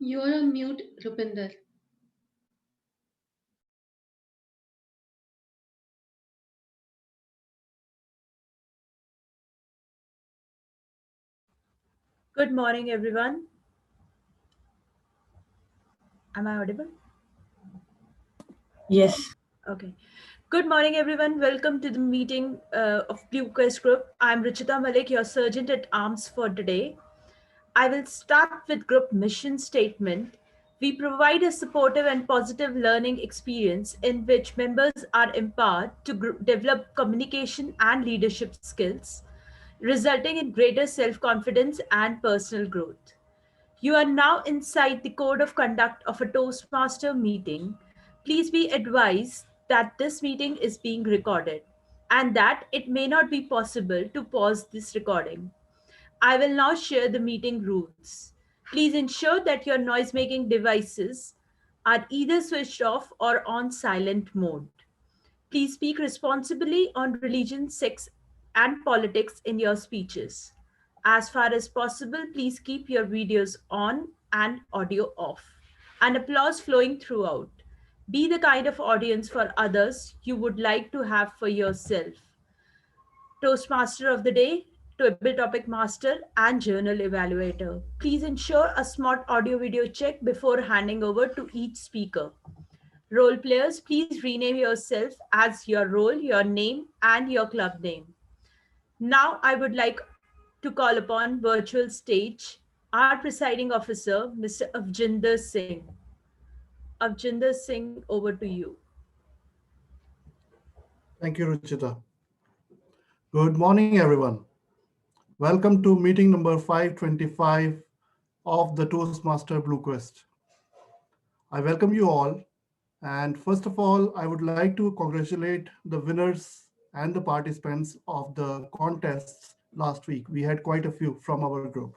You're on mute, Rupinder. Good morning, everyone. Am I audible? Yes. Okay. Good morning, everyone. Welcome to the meeting of Blue Quest Group. I'm Ruchita Malik, your Sergeant at Arms for today. I will start with group mission statement. We provide a supportive and positive learning experience in which members are empowered to develop communication and leadership skills, resulting in greater self-confidence and personal growth. You are now inside the code of conduct of a Toastmaster meeting. Please be advised that this meeting is being recorded and that it may not be possible to pause this recording. I will now share the meeting rules. Please ensure that your noise making devices are either switched off or on silent mode. Please speak responsibly on religion, sex, and politics in your speeches. As far as possible, please keep your videos on and audio off, and applause flowing throughout. Be the kind of audience for others you would like to have for yourself. Toastmaster of the day, Table Topic Master, and Journal Evaluator. Please ensure a smart audio video check before handing over to each speaker. Role players, please rename yourself as your role, your name, and your club name. Now, I would like to call upon virtual stage our presiding officer, Mr. Avjinder Singh. Avjinder Singh, over to you. Thank you, Ruchita. Good morning, everyone. Welcome to meeting number 525 of the Toastmaster Blue Quest. I welcome you all. And first of all, I would like to congratulate the winners and the participants of the contests last week. We had quite a few from our group.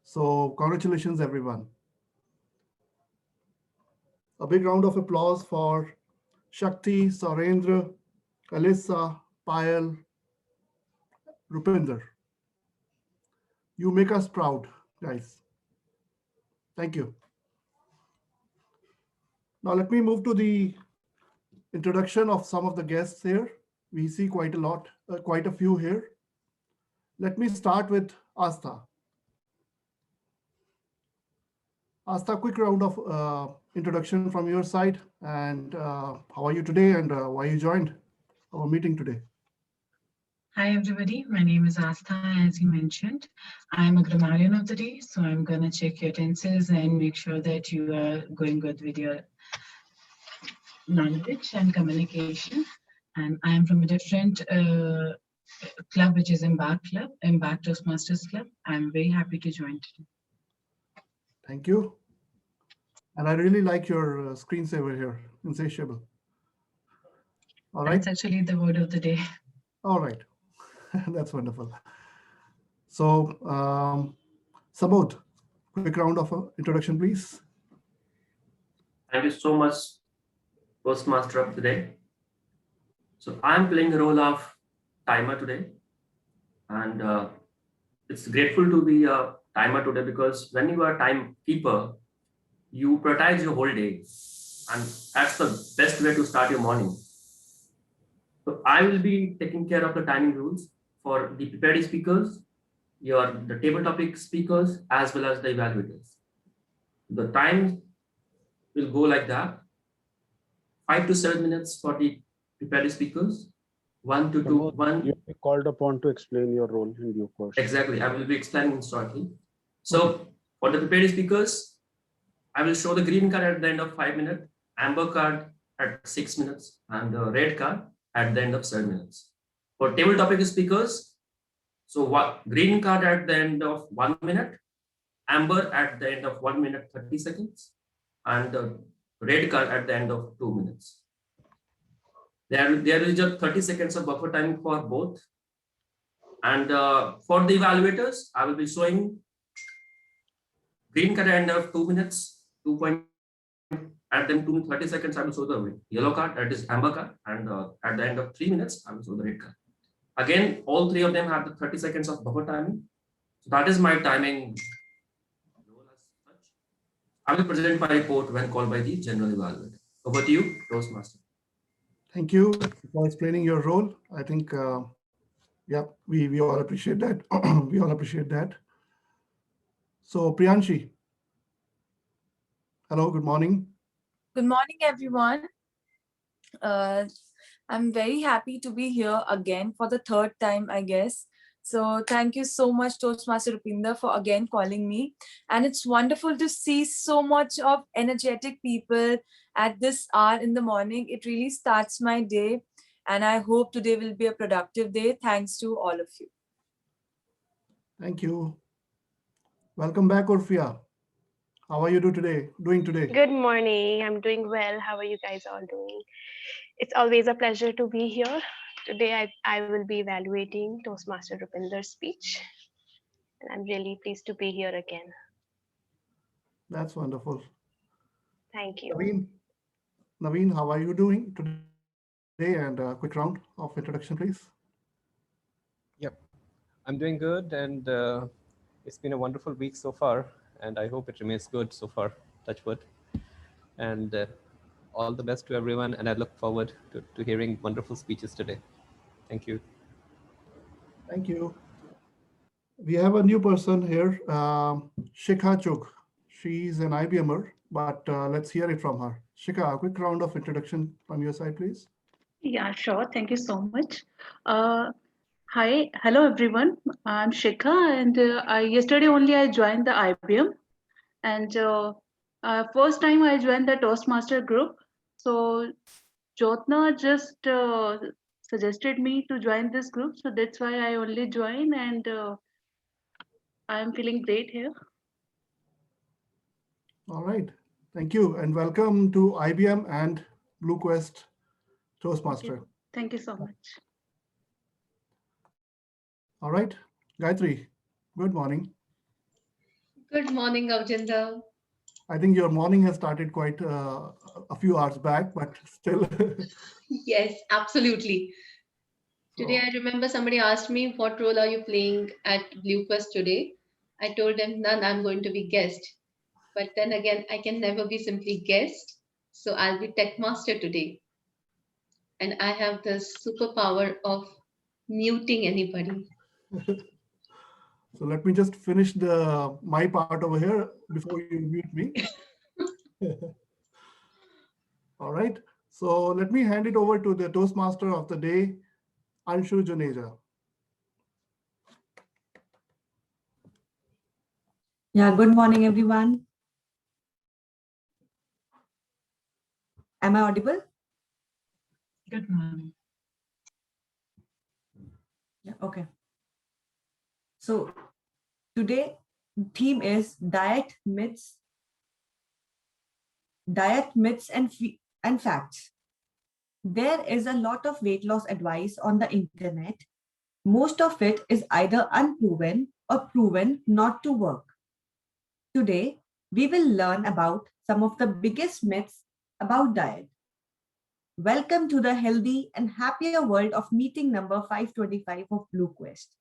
So congratulations, everyone. A big round of applause for Shakti, Sarendra, Alyssa, Payal, Rupinder. You make us proud, guys. Thank you. Now let me move to the introduction of some of the guests here. We see quite a few here. Let me start with Asta. Asta, quick round of introduction from your side, and how are you today, and why you joined our meeting today? Hi, everybody. My name is Astha, as you mentioned. I'm a grammarian of the day, so I'm going to check your tenses and make sure that you are going good with your knowledge and communication. And I am from a different club, which is Embark Club, Embark Toastmasters Club. I'm very happy to join today. Thank you. And I really like your screensaver here, insatiable. All right. That's actually the word of the day. All right. That's wonderful. So, Sabod, quick round of introduction, please. Thank you so much, Toastmaster of the day. So I'm playing the role of timer today, and it's grateful to be a timer today because when you are a timekeeper, you prioritize your whole day, and that's the best way to start your morning. So I will be taking care of the timing rules for the prepared speakers, the table topic speakers, as well as the evaluators. The time will go like that: 5 to 7 minutes for the prepared speakers, 1 to 2, 1. You'll be called upon to explain your role in due course. Exactly, I will be explaining shortly. So for the prepared speakers, I will show the green card at the end of 5 minutes, amber card at 6 minutes, and the red card at the end of 7 minutes. For table topic speakers, so green card at the end of 1 minute, amber at the end of 1 minute 30 seconds, and the red card at the end of 2 minutes. There is just 30 seconds of buffer time for both. And for the evaluators, I will be showing green card at the end of 2 minutes, 2 point, at then 30 seconds, I will show the yellow card, that is amber card, and at the end of 3 minutes, I will show the red card. Again, all three of them have the 30 seconds of buffer timing. So that is my timing role as such. I will present my report when called by the general evaluator. Over to you, Toastmaster. Thank you for explaining your role. I think, yeah, we all appreciate that. We all appreciate that. So Priyanshi, hello, good morning. Good morning, everyone. I'm very happy to be here again for the third time, I guess. So thank you so much, Toastmaster Rupinder, for again calling me. And it's wonderful to see so much of energetic people at this hour in the morning. It really starts my day. And I hope today will be a productive day. Thanks to all of you. Thank you. Welcome back, Orfia. How are you doing today? Good morning. I'm doing well. How are you guys all doing? It's always a pleasure to be here. Today I will be evaluating Toastmaster Rupinder's speech. And I'm really pleased to be here again. That's wonderful. Thank you. Naveen, how are you doing today? And a quick round of introduction, please. Yep, I'm doing good, and it's been a wonderful week so far, and I hope it remains good so far, touch wood. And all the best to everyone, and I look forward to hearing wonderful speeches today. Thank you. Thank you. We have a new person here, Shikha Chugh. She's an IBMer, but let's hear it from her. Shikha, a quick round of introduction from your side, please. Yeah, sure. Thank you so much. Hello everyone. I'm Shikha, and yesterday only I joined the IBM, and first time I joined the Toastmaster group. So Jyotna just suggested me to join this group, so that's why I only joined, and I'm feeling great here. All right. Thank you, and welcome to IBM and BlueQuest Toastmaster. Thank you so much. All right, Gayatri, good morning. Good morning, Avjinder. I think your morning has started quite a few hours back, but still. Yes, absolutely. Today, I remember somebody asked me, what role are you playing at BlueQuest today? I told them, none, I'm going to be guest. But then again, I can never be simply guest. So I'll be tech master today. And I have the superpower of muting anybody. So let me just finish my part over here before you mute me. All right. So let me hand it over to the Toastmaster of the day, Anshu Juneja. Yeah, good morning, everyone. Am I audible? Good morning. Yeah, okay. So today theme is diet myths and facts. There is a lot of weight loss advice on the internet. Most of it is either unproven or proven not to work. Today, we will learn about some of the biggest myths about diet. Welcome to the healthy and happier world of meeting number 525 of BlueQuest.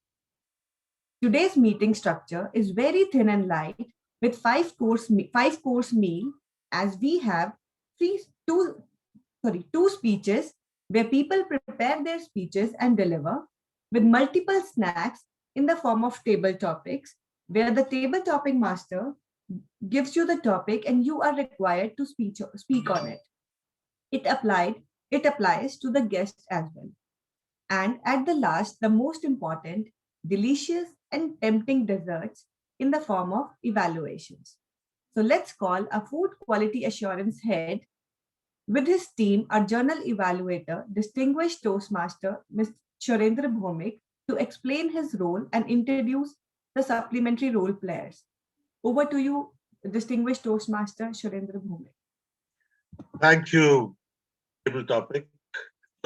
Today's meeting structure is very thin and light with five course meal, as we have two speeches where people prepare their speeches and deliver, with multiple snacks in the form of table topics, where the table topic master gives you the topic and you are required to speak on it. It applies to the guests as well. And at the last, the most important, delicious and tempting desserts in the form of evaluations. So let's call a food quality assurance head with his team, our journal evaluator, distinguished Toastmaster, Mr. Surendra Bhomik, to explain his role and introduce the supplementary role players. Over to you, distinguished Toastmaster Surendra Bhomik. Thank you, table topic.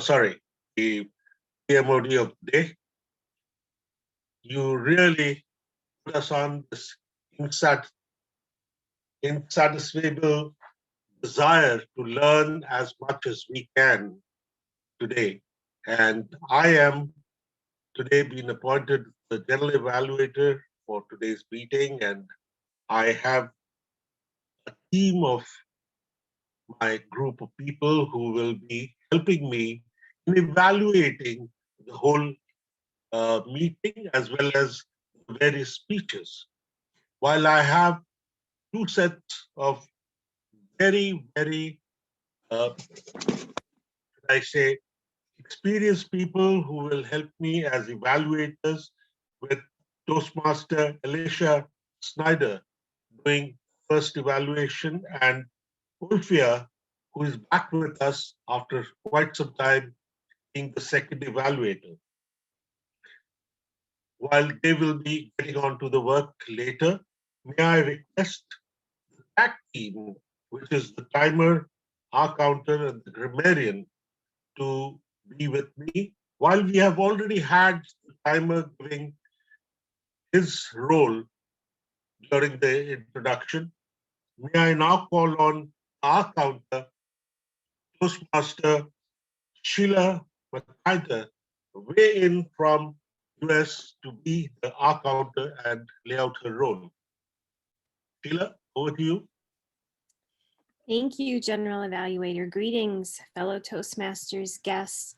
Sorry, the PMOD of the day. You really put us on this insatisfiable desire to learn as much as we can today. And I am today being appointed the general evaluator for today's meeting, and I have a team of my group of people who will be helping me in evaluating the whole meeting as well as the various speeches. While I have two sets of very, very, I say, experienced people who will help me as evaluators, with Toastmaster Alicia Snyder doing first evaluation, and Ulfia, who is back with us after quite some time, being the second evaluator. While they will be getting on to the work later, may I request the tag team, which is the timer, our counter, and the grammarian, to be with me. While we have already had the timer giving his role during the introduction, may I now call on our counter, Toastmaster Sheila McIntyre, way in from US to be the R counter and lay out her role. Sheila, over to you. Thank you, General Evaluator. Greetings, fellow Toastmasters, guests,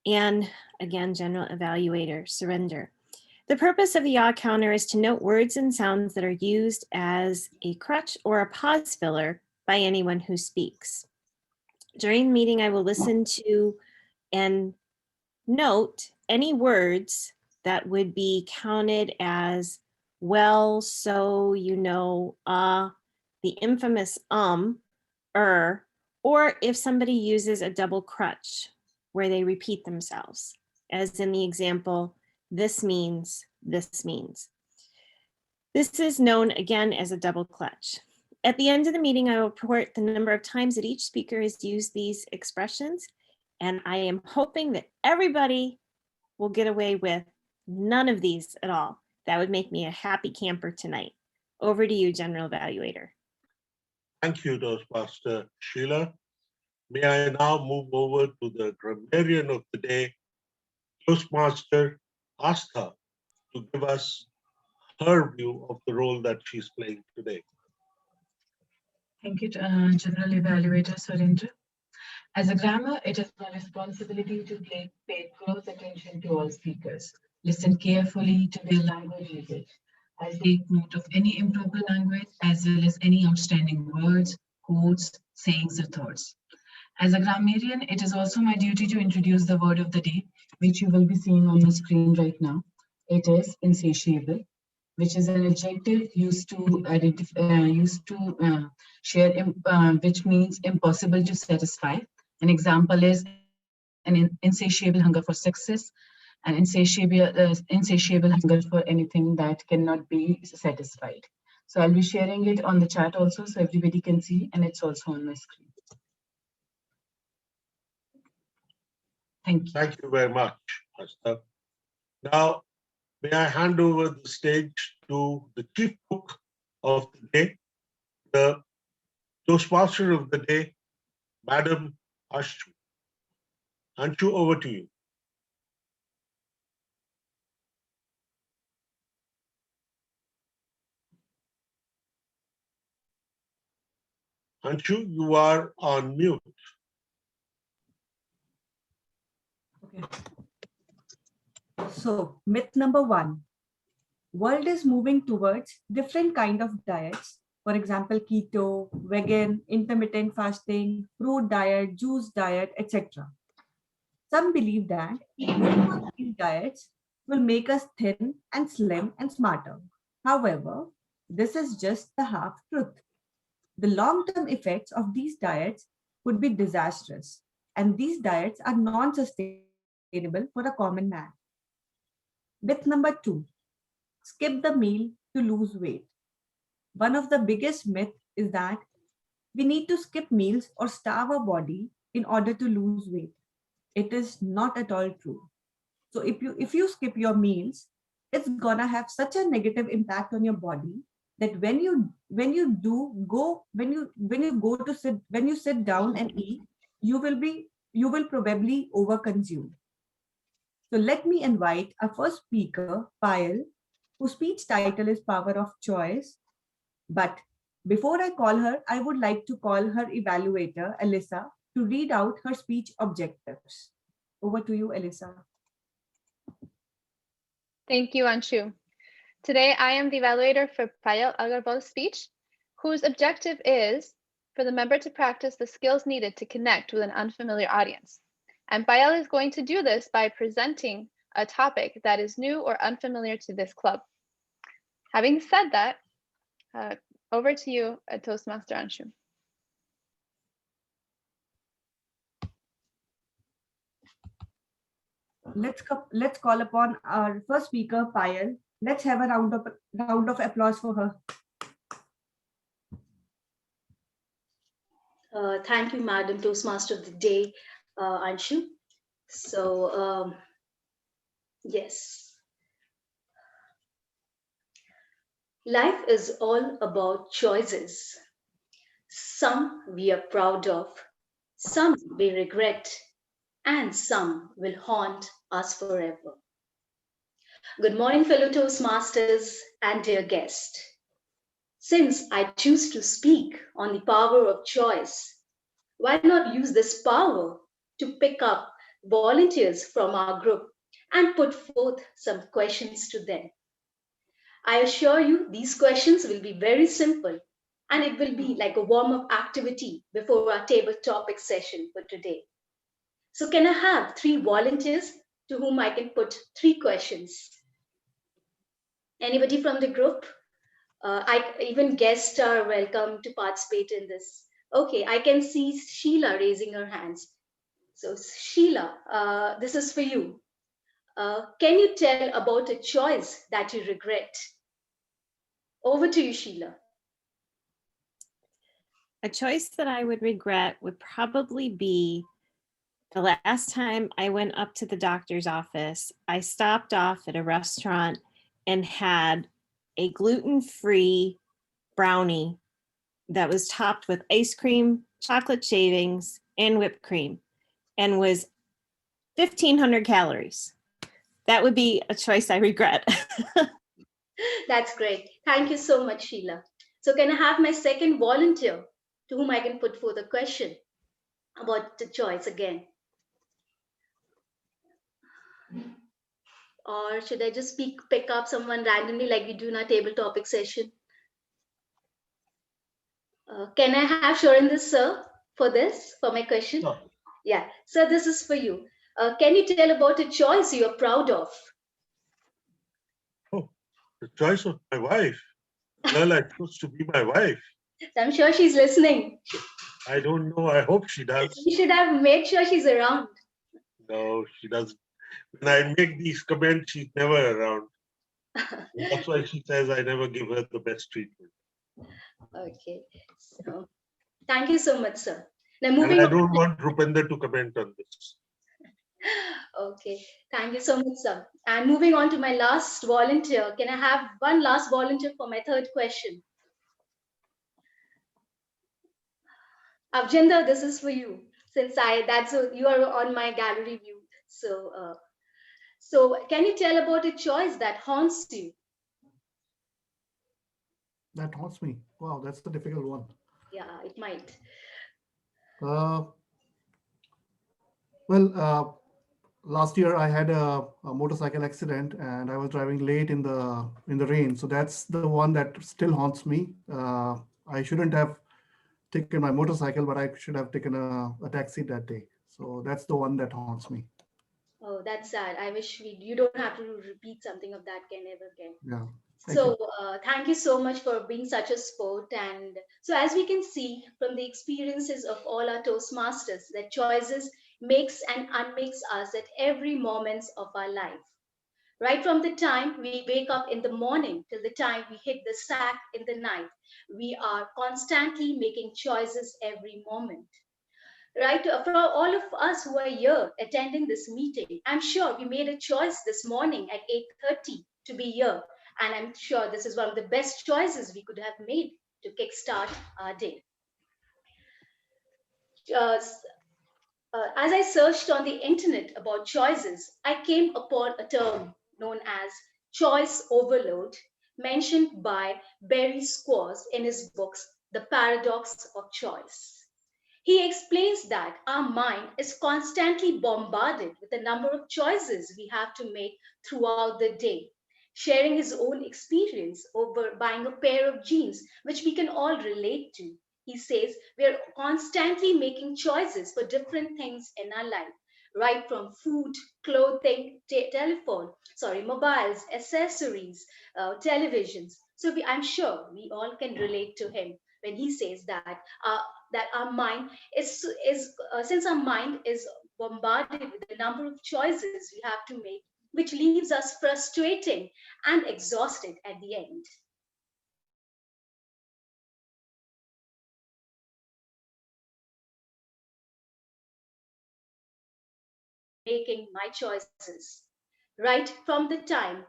and again, General Evaluator, surrender. The purpose of the yaw counter is to note words and sounds that are used as a crutch or a pause filler by anyone who speaks. During the meeting, I will listen to and note any words that would be counted as well, so, you know, the infamous or if somebody uses a double crutch where they repeat themselves, as in the example, this means, this means. This is known again as a double clutch. At the end of the meeting, I will report the number of times that each speaker has used these expressions, and I am hoping that everybody will get away with none of these at all. That would make me a happy camper tonight. Over to you, General Evaluator. Thank you, Toastmaster Sheila. May I now move over to the grammarian of the day, Toastmaster Astha, to give us her view of the role that she's playing today. Thank you, General Evaluator Surendra. As a grammar, it is my responsibility to pay close attention to all speakers. Listen carefully to their language usage. I take note of any improper language as well as any outstanding words, quotes, sayings, or thoughts. As a grammarian, it is also my duty to introduce the word of the day, which you will be seeing on the screen right now. It is insatiable, which is an adjective used to share, which means impossible to satisfy. An example is an insatiable hunger for success, an insatiable hunger for anything that cannot be satisfied. So I'll be sharing it on the chat also, so everybody can see, and it's also on my screen. Thank you. Thank you very much, Astha. Now, may I hand over the stage to the chief cook of the day, the Toastmaster of the day, Madam Anshu. Anshu, over to you. Anshu, you are on mute. Okay. So, myth number 1. World is moving towards different kind of diets. For example, keto, vegan, intermittent fasting, fruit diet, juice diet, etc. Some believe that moving on these diets will make us thin and slim and smarter. However, this is just the half truth. The long-term effects of these diets could be disastrous, and these diets are non-sustainable for a common man. Myth number 2. Skip the meal to lose weight. One of the biggest myths is that we need to skip meals or starve our body in order to lose weight. It is not at all true. So if you skip your meals, it's gonna have such a negative impact on your body that when you sit down and eat, you will probably overconsume. So let me invite our first speaker, Payal, whose speech title is Power of Choice. But Before I call her, I would like to call her evaluator, Alyssa, to read out her speech objectives. Over to you, Alyssa. Thank you, Anshu. Today, I am the evaluator for Payal Agarwal's speech, whose objective is for the member to practice the skills needed to connect with an unfamiliar audience. And Payal is going to do this by presenting a topic that is new or unfamiliar to this club. Having said that, over to you, Toastmaster Anshu. Let's call upon our first speaker, Payal. Let's have a round of applause for her. Thank you, Madam Toastmaster of the Day, Anshu. So, yes. Life is all about choices. Some we are proud of, some we regret, and some will haunt us forever. Good morning, fellow Toastmasters and dear guest. Since I choose to speak on the power of choice, why not use this power to pick up volunteers from our group and put forth some questions to them? I assure you these questions will be very simple and it will be like a warm-up activity before our table topic session for today. So can I have 3 volunteers to whom I can put 3 questions? Anybody from the group? Even guests are welcome to participate in this. Okay, I can see Sheila raising her hands. So Sheila, this is for you. Can you tell about a choice that you regret? Over to you, Sheila. A choice that I would regret would probably be the last time I went up to the doctor's office. I stopped off at a restaurant and had a gluten-free brownie that was topped with ice cream, chocolate shavings, and whipped cream, and was 1,500 calories. That would be a choice I regret. That's great. Thank you so much, Sheila. So can I have my second volunteer to whom I can put forth a question about the choice again? Or should I just pick up someone randomly like we do in our table topic session? Can I have Shurinder sir for my question? No. Yeah, sir, this is for you. Can you tell about a choice you're proud of? Oh, the choice of my wife. Well, I chose to be my wife. I'm sure she's listening. I don't know. I hope she does. You should have made sure she's around. No, she doesn't. When I make these comments, she's never around. That's why she says I never give her the best treatment. Okay, so thank you so much, sir. Now And moving I on. don't want Rupinder to comment on this. Okay, thank you so much, sir. And moving on to my last volunteer, can I have one last volunteer for my third question? Avjinder, this is for you. Since you are on my gallery view. So can you tell about a choice that haunts you? That haunts me. Wow, that's the difficult one. Yeah, it might. Last year I had a motorcycle accident and I was driving late in the rain. So that's the one that still haunts me. I shouldn't have taken my motorcycle, but I should have taken a taxi that day. So that's the one that haunts me. Oh, that's sad. I wish you don't have to repeat something of that can ever again. Yeah. Thank you so much for being such a sport. And so as we can see from the experiences of all our Toastmasters, that choices makes and unmakes us at every moment of our life. Right from the time we wake up in the morning till the time we hit the sack in the night, we are constantly making choices every moment. Right, for all of us who are here attending this meeting, I'm sure we made a choice this morning at 8:30 to be here. And I'm sure this is one of the best choices we could have made to kickstart our day. As I searched on the internet about choices, I came upon a term known as choice overload, mentioned by Barry Squaws in his books, The Paradox of Choice. He explains that our mind is constantly bombarded with a number of choices we have to make throughout the day. Sharing his own experience over buying a pair of jeans, which we can all relate to. He says we are constantly making choices for different things in our life, right from food, clothing, mobiles, accessories, televisions. So I'm sure we all can relate to him when he says that our mind since our mind is bombarded with the number of choices we have to make, which leaves us frustrating and exhausted at the end. Making my choices right from the time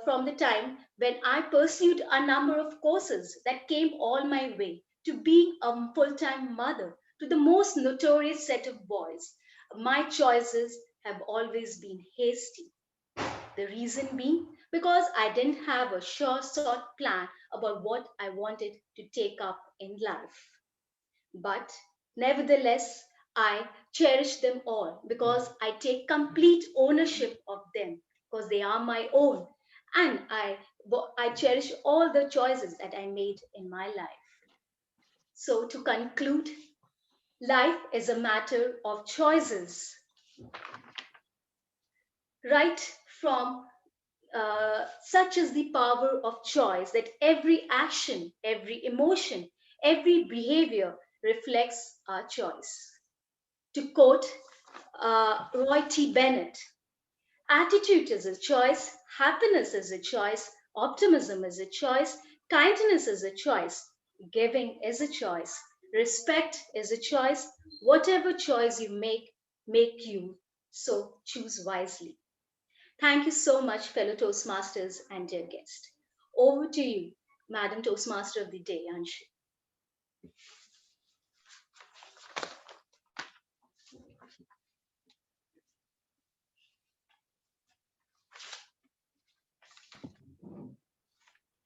from the time when I pursued a number of courses that came all my way to being a full-time mother to the most notorious set of boys. My choices have always been hasty. The reason being because I didn't have a sure sort plan about what I wanted to take up in life. But nevertheless, I cherish them all because I take complete ownership of them because they are my own. And I cherish all the choices that I made in my life. So, to conclude, life is a matter of choices. Right from such is the power of choice that every action, every emotion, every behavior reflects our choice. To quote Roy T. Bennett, attitude is a choice, happiness is a choice, optimism is a choice, kindness is a choice, giving is a choice, respect is a choice. Whatever choice you make you. So choose wisely. Thank you so much, fellow Toastmasters and dear guest. Over to you, Madam Toastmaster of the Day, Anshu.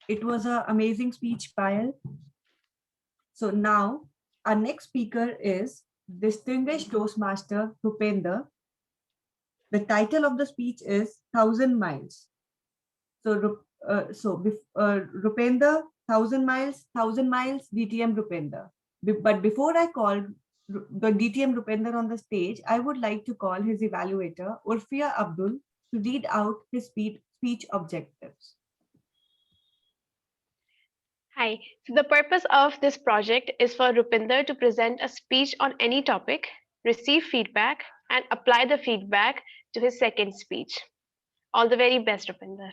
It was an amazing speech, Payal. So now our next speaker is Distinguished Toastmaster Rupender. The title of the speech is 1,000 Miles. So, Rupender, 1,000 miles, 1,000 miles, DTM Rupender. But before I call the DTM Rupender on the stage, I would like to call his evaluator, Urfia Abdul, to read out his speech objectives. Hi. So the purpose of this project is for Rupinder to present a speech on any topic, receive feedback, and apply the feedback to his second speech. All the very best, Rupinder.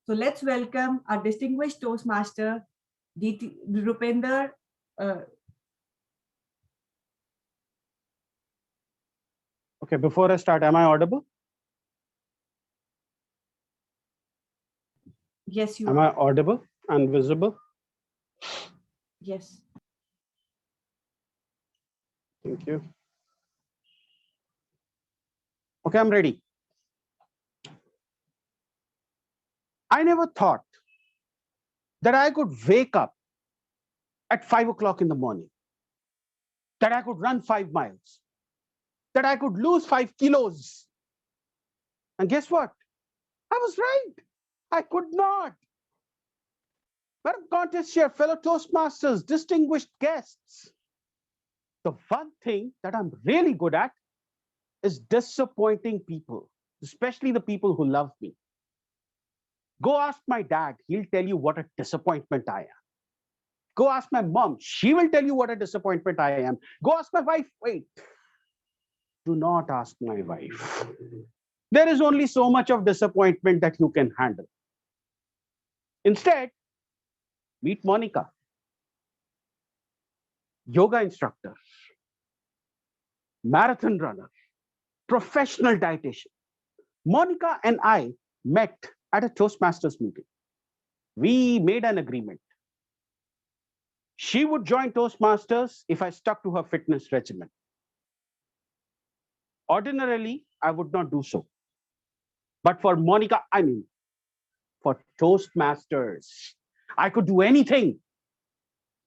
So let's welcome our distinguished Toastmaster, Rupender. Okay, before I start, am I audible? Yes, you am are. I audible and visible? Yes. Thank you. Okay, I'm ready. I never thought that I could wake up at 5 o'clock in the morning, that I could run 5 miles, that I could lose 5 kilos. And guess what? I was right. I could not. Madam Contest Chair, fellow Toastmasters, distinguished guests, the one thing that I'm really good at is disappointing people, especially the people who love me. Go ask my dad, he'll tell you what a disappointment I am. Go ask my mom, she will tell you what a disappointment I am. Go ask my wife, wait, do not ask my wife. There is only so much of disappointment that you can handle. Instead, meet Monica, yoga instructor, marathon runner, professional dietitian. Monica and I met at a Toastmasters meeting. We made an agreement. She would join Toastmasters if I stuck to her fitness regimen. Ordinarily, I would not do so. But for Monica, for Toastmasters, I could do anything.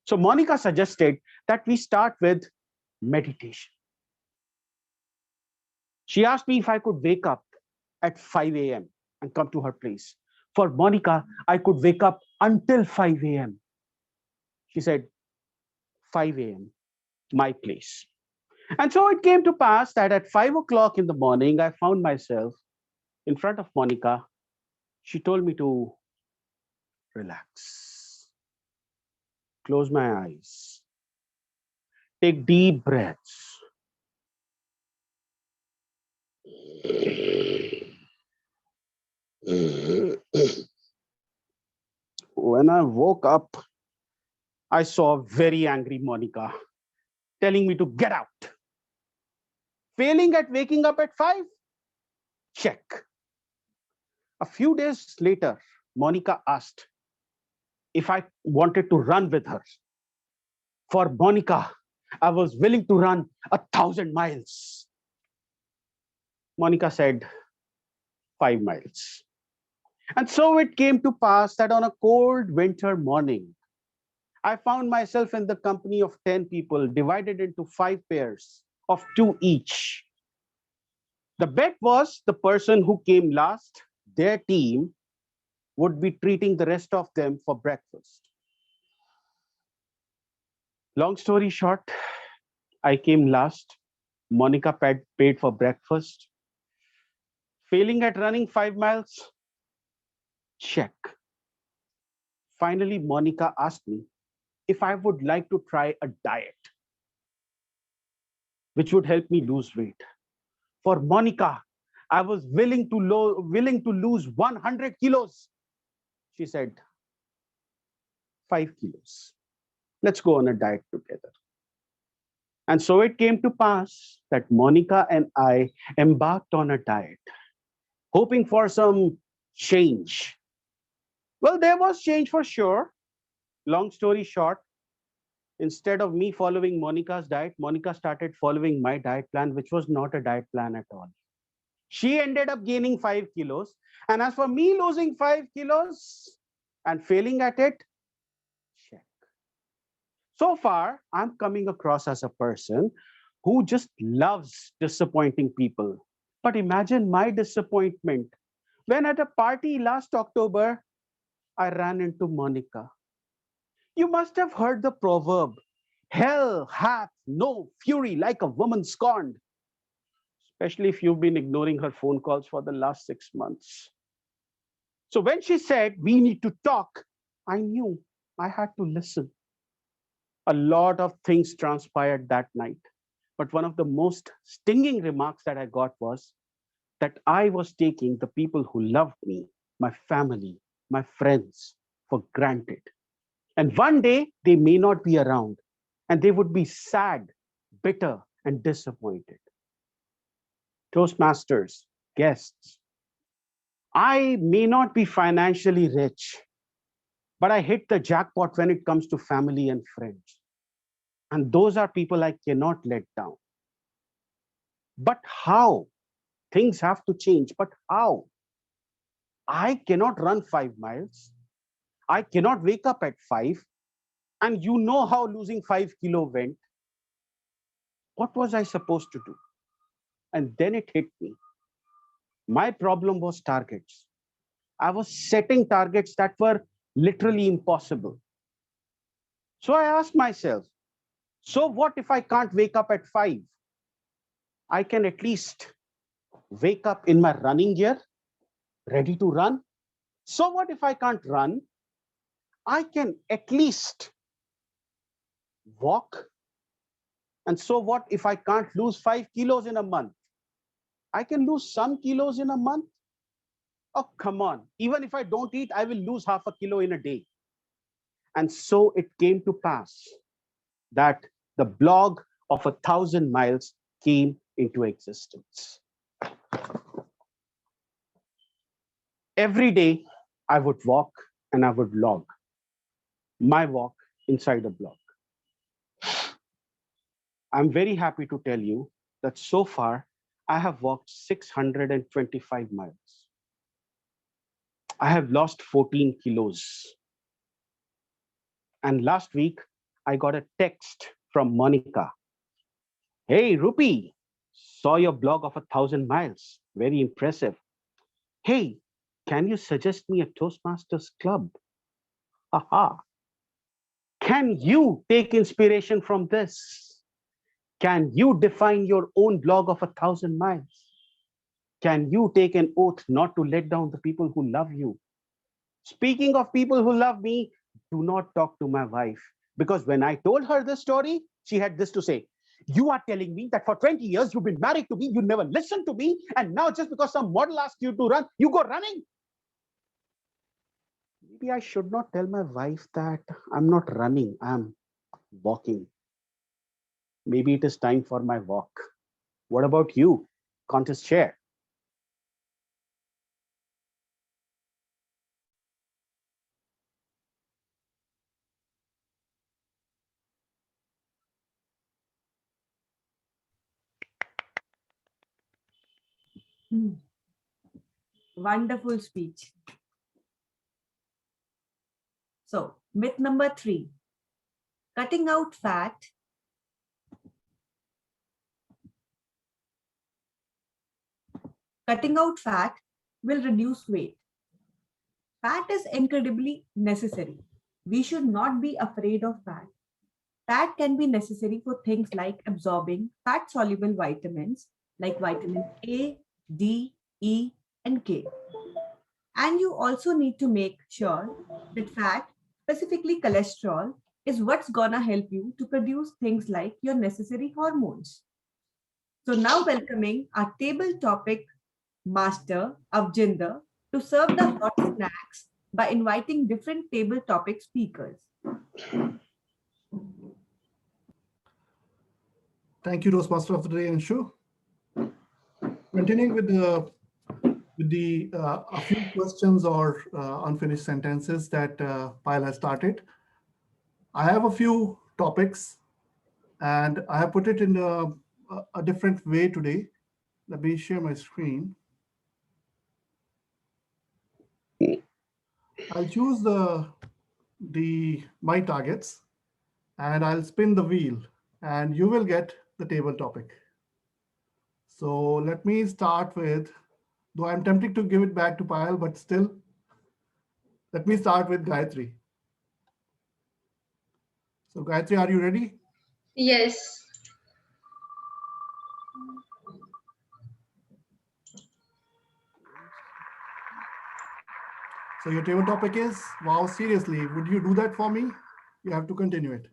So Monica suggested that we start with meditation. She asked me if I could wake up at 5 a.m. and come to her place. For Monica, I could wake up until 5 a.m. She said, 5 a.m., my place. And so it came to pass that at 5 o'clock in the morning, I found myself in front of Monica. She told me to relax, close my eyes, take deep breaths. When I woke up, I saw a very angry Monica telling me to get out. Failing at waking up at 5? Check. A few days later, Monica asked if I wanted to run with her. For Monica, I was willing to run 1,000 miles. Monica said 5 miles. And so it came to pass that on a cold winter morning, I found myself in the company of 10 people divided into 5 pairs of 2 each. The bet was the person who came last, their team, would be treating the rest of them for breakfast. Long story short, I came last. Monica paid for breakfast. Failing at running 5 miles? Check. Finally, Monica asked me if I would like to try a diet which would help me lose weight. For Monica, I was willing to lose 100 kilos. She said, 5 kilos. Let's go on a diet together. And so it came to pass that Monica and I embarked on a diet, hoping for some change. Well, there was change for sure. Long story short, instead of me following Monica's diet, Monica started following my diet plan, which was not a diet plan at all. She ended up gaining 5 kilos. And as for me losing 5 kilos and failing at it, check. So far, I'm coming across as a person who just loves disappointing people. But imagine my disappointment when at a party last October, I ran into Monica. You must have heard the proverb, hell hath no fury like a woman scorned, especially if you've been ignoring her phone calls for the last 6 months. So when she said, we need to talk, I knew I had to listen. A lot of things transpired that night. But one of the most stinging remarks that I got was that I was taking the people who loved me, my family, my friends, for granted. And one day they may not be around and they would be sad, bitter, and disappointed. Toastmasters, guests, I may not be financially rich, but I hit the jackpot when it comes to family and friends. And those are people I cannot let down. But how? Things have to change, but how? I cannot run 5 miles. I cannot wake up at 5. And you know how losing 5 kilo went. What was I supposed to do? And then it hit me. My problem was targets. I was setting targets that were literally impossible. So I asked myself, so what if I can't wake up at 5? I can at least wake up in my running gear, ready to run. So what if I can't run? I can at least walk. And so what if I can't lose 5 kilos in a month? I can lose some kilos in a month. Oh, come on. Even if I don't eat, I will lose half a kilo in a day. And so it came to pass that the blog of 1,000 miles came into existence. Every day I would walk and I would log my walk inside a blog. I'm very happy to tell you that so far I have walked 625 miles. I have lost 14 kilos. And last week, I got a text from Monica. Hey, Rupi, saw your blog of 1,000 miles. Very impressive. Hey, can you suggest me a Toastmasters club? Haha. Can you take inspiration from this? Can you define your own blog of 1,000 miles? Can you take an oath not to let down the people who love you? Speaking of people who love me, do not talk to my wife. Because when I told her this story, she had this to say. You are telling me that for 20 years you've been married to me, you never listened to me, and now just because some model asked you to run, you go running? Maybe I should not tell my wife that I'm not running, I'm walking. Maybe it is time for my walk. What about you, contest chair? Wonderful speech. So, myth number 3. Cutting out fat will reduce weight. Fat is incredibly necessary. We should not be afraid of fat. Fat can be necessary for things like absorbing fat-soluble vitamins like vitamin A, D, E, and K. And you also need to make sure that fat, specifically cholesterol, is what's gonna help you to produce things like your necessary hormones. So now welcoming our table topic master, Avjinder, to serve the hot snacks by inviting different table topic speakers. Thank you, Toastmaster of the Day, Anshu. Continuing with a few questions or unfinished sentences that Payal has started. I have a few topics, and I have put it in a different way today. Let me share my screen. I'll choose my targets, and I'll spin the wheel, and you will get the table topic. So let me start with, though I'm tempted to give it back to Payal, but still, let me start with Gayatri. So Gayatri, are you ready? Yes. So your table topic is, wow, seriously, would you do that for me? You have to continue it.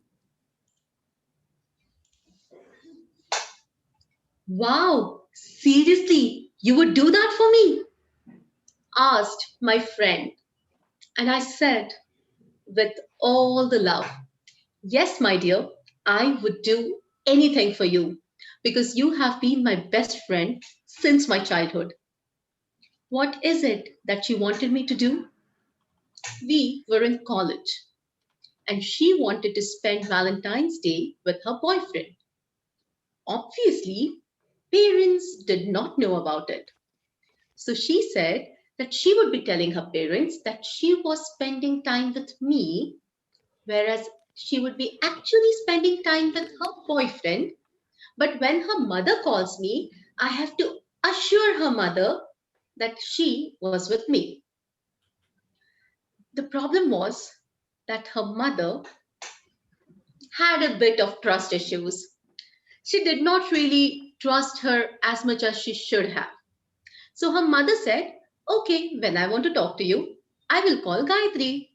Wow, seriously, you would do that for me? Asked my friend. And I said, with all the love, yes, my dear, I would do anything for you because you have been my best friend since my childhood. What is it that you wanted me to do? We were in college and she wanted to spend Valentine's Day with her boyfriend. Obviously, parents did not know about it. So she said that she would be telling her parents that she was spending time with me, whereas she would be actually spending time with her boyfriend. But when her mother calls me, I have to assure her mother that she was with me. The problem was that her mother had a bit of trust issues. She did not really trust her as much as she should have. So her mother said, okay, when I want to talk to you, I will call Gayatri.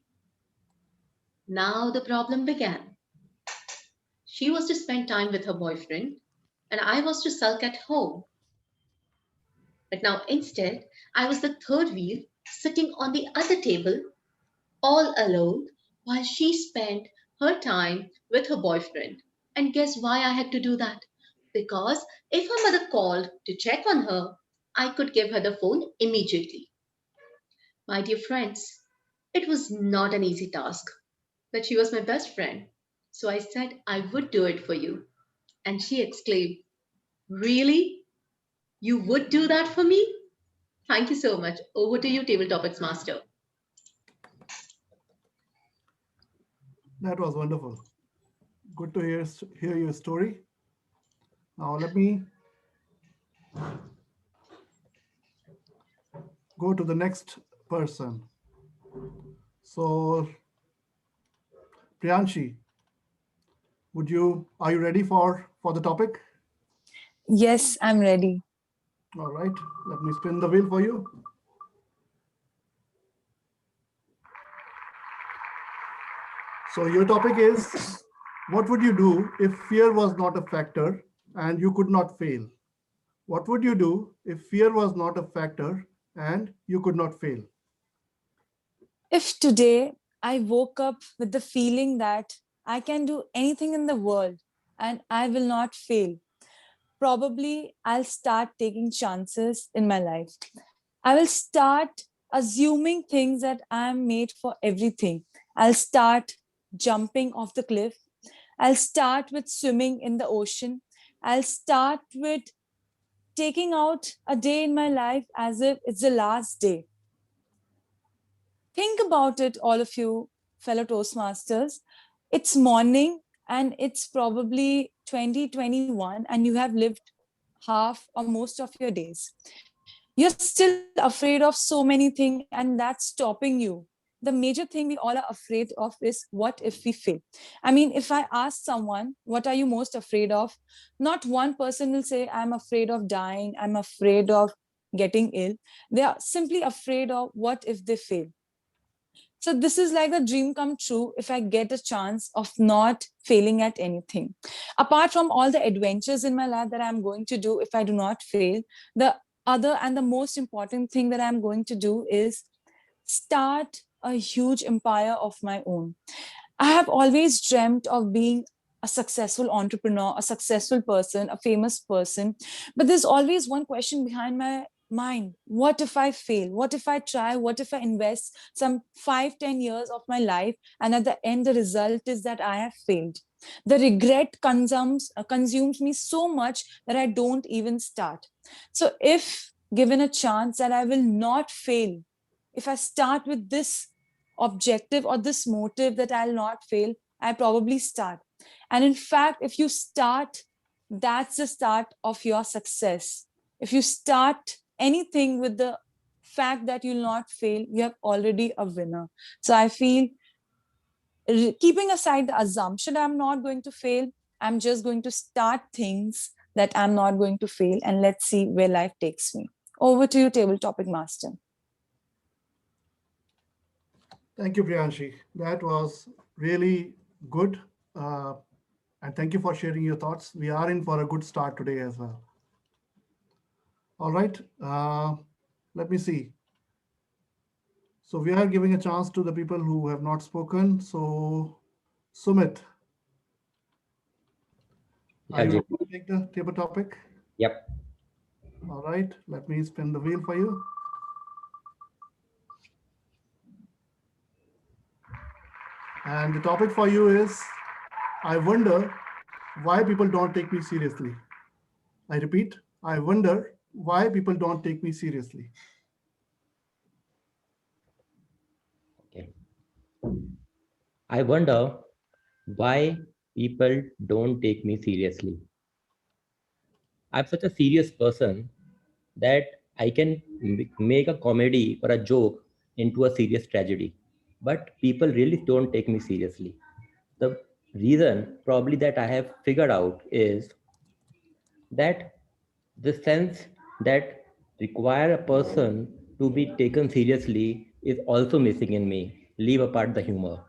Now the problem began. She was to spend time with her boyfriend, and I was to sulk at home. But now instead, I was the third wheel sitting on the other table, all alone, while she spent her time with her boyfriend. And guess why I had to do that? Because if her mother called to check on her, I could give her the phone immediately. My dear friends, it was not an easy task, but she was my best friend. So I said I would do it for you. And she exclaimed, really? You would do that for me? Thank you so much. Over to you, Table Topics Master. That was wonderful. Good to hear your story. Now let me go to the next person. So Priyanshi, are you ready for the topic? Yes, I'm ready. All right, let me spin the wheel for you. So your topic is, what would you do if fear was not a factor and you could not fail? What would you do if fear was not a factor and you could not fail? If today I woke up with the feeling that I can do anything in the world and I will not fail, probably I'll start taking chances in my life. I will start assuming things that I'm made for everything. I'll start jumping off the cliff. I'll start with swimming in the ocean. I'll start with taking out a day in my life as if it's the last day. Think about it, all of you fellow Toastmasters. It's morning and it's probably 2021, and you have lived half or most of your days. You're still afraid of so many things, and that's stopping you. The major thing we all are afraid of is, what if we fail? I mean, if I ask someone, what are you most afraid of? Not one person will say, I'm afraid of dying, I'm afraid of getting ill. They are simply afraid of what if they fail. So this is like a dream come true if I get a chance of not failing at anything. Apart from all the adventures in my life that I'm going to do if I do not fail, the other and the most important thing that I'm going to do is start a huge empire of my own. I have always dreamt of being a successful entrepreneur, a successful person, a famous person. But there's always one question behind my mind. What if I fail? What if I try? What if I invest some 5, 10 years of my life, and at the end, the result is that I have failed? The regret consumes me so much that I don't even start. So if given a chance that I will not fail, if I start with this objective or this motive that I'll not fail, I probably start. And in fact, if you start, that's the start of your success. If you start anything with the fact that you'll not fail, you have already a winner. So I feel, keeping aside the assumption I'm not going to fail, I'm just going to start things that I'm not going to fail, and let's see where life takes me. Over to you, table topic master. Thank you, Priyanshi. That was really good. And thank you for sharing your thoughts. We are in for a good start today as well. All right. Let me see. So we are giving a chance to the people who have not spoken. So Sumit, are you ready to take the table topic? Yep. All right. Let me spin the wheel for you. And the topic for you is, I wonder why people don't take me seriously. I repeat, I wonder why people don't take me seriously. Okay. I wonder why people don't take me seriously. I'm such a serious person that I can make a comedy or a joke into a serious tragedy. But people really don't take me seriously. The reason probably that I have figured out is that the sense that require a person to be taken seriously is also missing in me, leave apart the humor.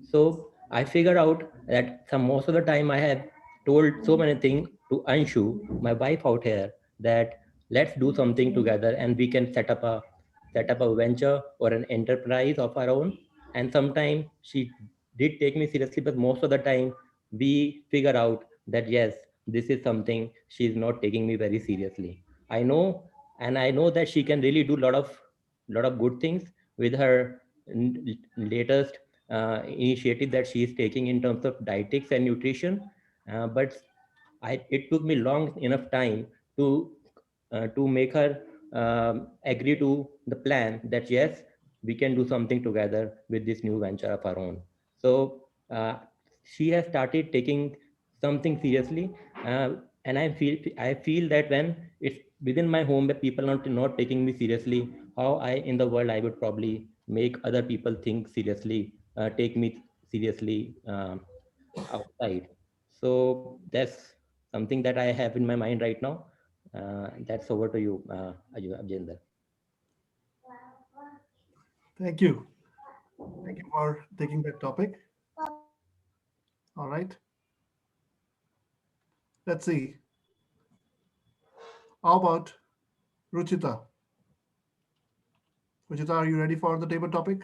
So I figured out that some most of the time I have told so many things to Anshu, my wife out here, that let's do something together and we can set up a venture or an enterprise of our own. And sometimes she did take me seriously, but most of the time we figure out that yes, this is something she's not taking me very seriously. I know, and I know that she can really do lot of good things with her latest initiative that she is taking in terms of dietetics and nutrition. But it took me long enough time to make her agree to the plan that yes, we can do something together with this new venture of our own. So she has started taking something seriously, and I feel that when it's within my home where people are not taking me seriously, how I in the world I would probably make other people think seriously, take me seriously outside. So that's something that I have in my mind right now. That's over to you, Ajender. Thank you. Thank you for taking that topic. All right. Let's see. How about Ruchita? Ruchita, are you ready for the table topic?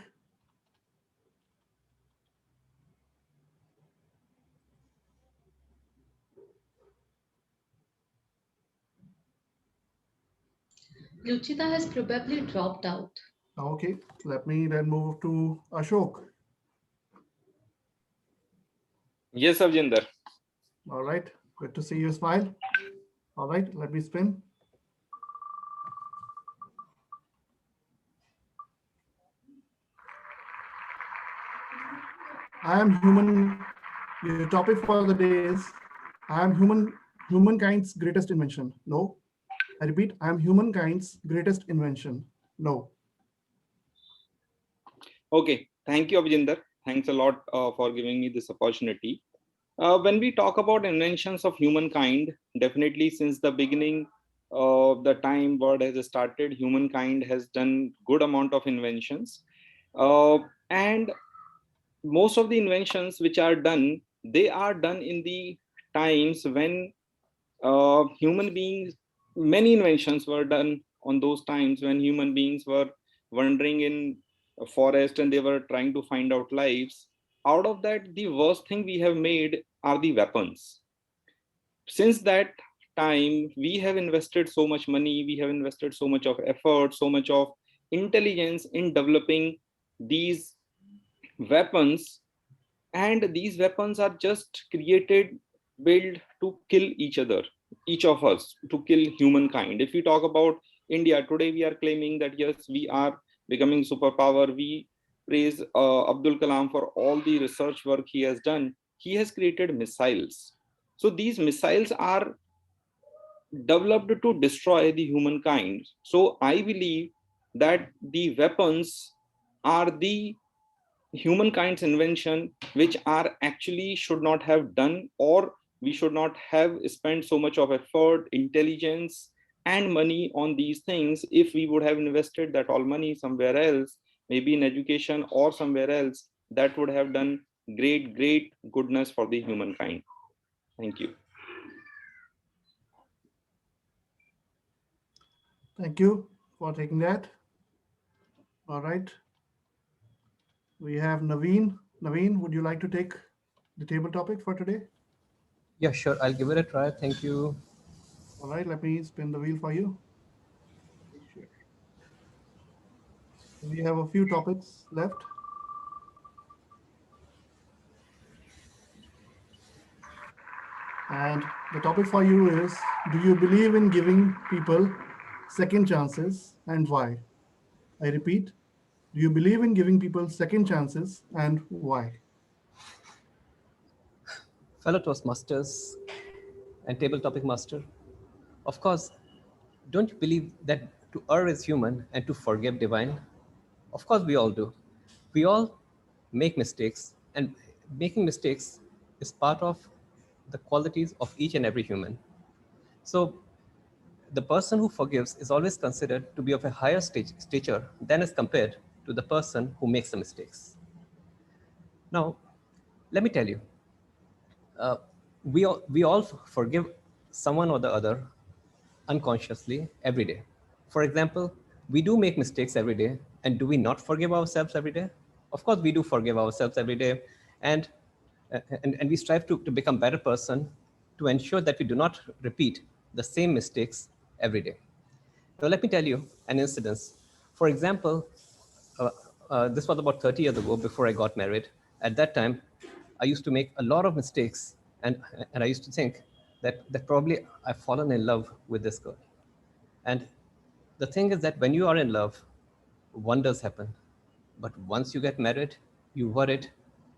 Luchita has probably dropped out. Okay, let me then move to Ashok. Yes, Avjinder. All right, good to see you smile. All right, let me spin. I am human. Your topic for the day is I am humankind's greatest invention. No. I repeat, I am humankind's greatest invention. No. Okay, thank you, Avjinder. Thanks a lot for giving me this opportunity. When we talk about inventions of humankind, definitely since the beginning of the time world has started, humankind has done good amount of inventions. And most of the inventions which are done, they are done in the times when human beings, many inventions were done on those times when human beings were wandering in a forest and they were trying to find out lives. Out of that, the worst thing we have made are the weapons. Since that time, we have invested so much money, we have invested so much of effort, so much of intelligence in developing these weapons, and these weapons are just created, built to kill each other, each of us, to kill humankind. If we talk about India today, we are claiming that yes, we are becoming superpower. We praise Abdul Kalam for all the research work he has done. He has created missiles. So these missiles are developed to destroy the humankind. So I believe that the weapons are the humankind's invention, which are actually should not have done, or we should not have spent so much of effort, intelligence and money on these things. If we would have invested that all money somewhere else, maybe in education or somewhere else, that would have done great goodness for the humankind. Thank you. Thank you for taking that. All right. We have Naveen. Naveen, would you like to take the table topic for today? Yeah, sure. I'll give it a try. Thank you. All right, let me spin the wheel for you. We have a few topics left. And the topic for you is, do you believe in giving people second chances and why? I repeat, do you believe in giving people second chances and why? Fellow Toastmasters and table topic master, of course, don't you believe that to err is human and to forgive divine? Of course, we all do. We all make mistakes, and making mistakes is part of the qualities of each and every human. So, the person who forgives is always considered to be of a higher stature than is compared to the person who makes the mistakes. Now, let me tell you, uh, we all forgive someone or the other unconsciously every day. For example, we do make mistakes every day, and do we not forgive ourselves every day? Of course, we do forgive ourselves every day, and and we strive to become better person to ensure that we do not repeat the same mistakes every day. Now, let me tell you an incident. For example, uh, this was about 30 years ago before I got married. At that time, I used to make a lot of mistakes, and I used to think that probably I've fallen in love with this girl. And the thing is that when you are in love, wonders happen. But once you get married, you worried,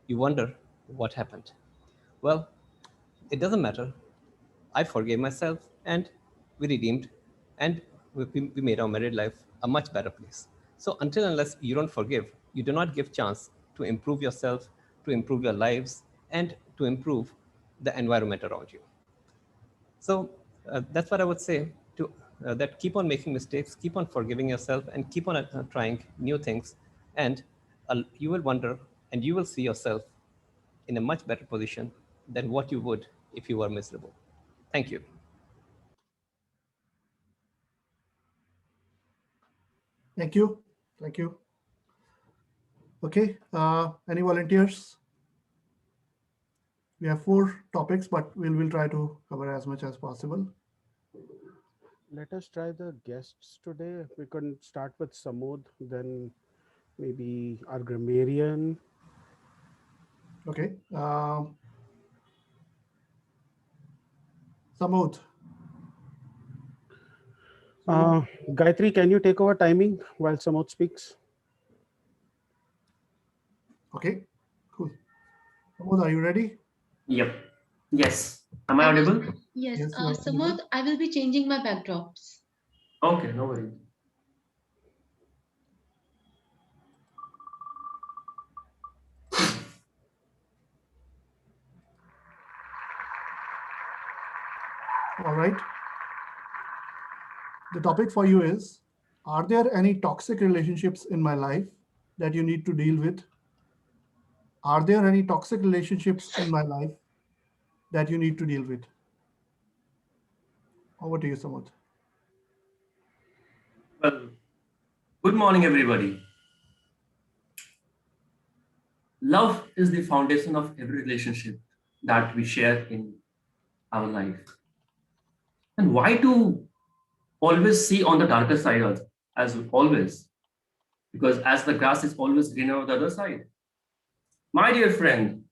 you wonder what happened? Well, it doesn't matter. I forgave myself and we redeemed and we made our married life a much better place. So until unless you don't forgive, you do not give chance to improve yourself, to improve your lives, and to improve the environment around you. So that's what I would say to that keep on making mistakes, keep on forgiving yourself, and keep on trying new things. And you will wonder and you will see yourself in a much better position than what you would if you were miserable. Thank you. Thank you. Thank you. Okay, any volunteers? We have 4 topics, but we'll try to cover as much as possible. Let us try the guests today. We can start with Samud, then maybe our grammarian. Okay. Samud. Gayatri, can you take over timing while Samud speaks? Okay, cool. Samud, are you ready? Yep. Yes. Am I audible? Yes, Yes, you are audible. Samod, I will be changing my backdrops. Okay, no worries. All right. The topic for you is, are there any toxic relationships in my life that you need to deal with? Are there any toxic relationships in my life that you need to deal with? Over to you, Samud. Well, good morning, everybody. Love is the foundation of every relationship that we share in our life. And why to always see on the darker side as always? Because as the grass is always greener on the other side. My dear friend,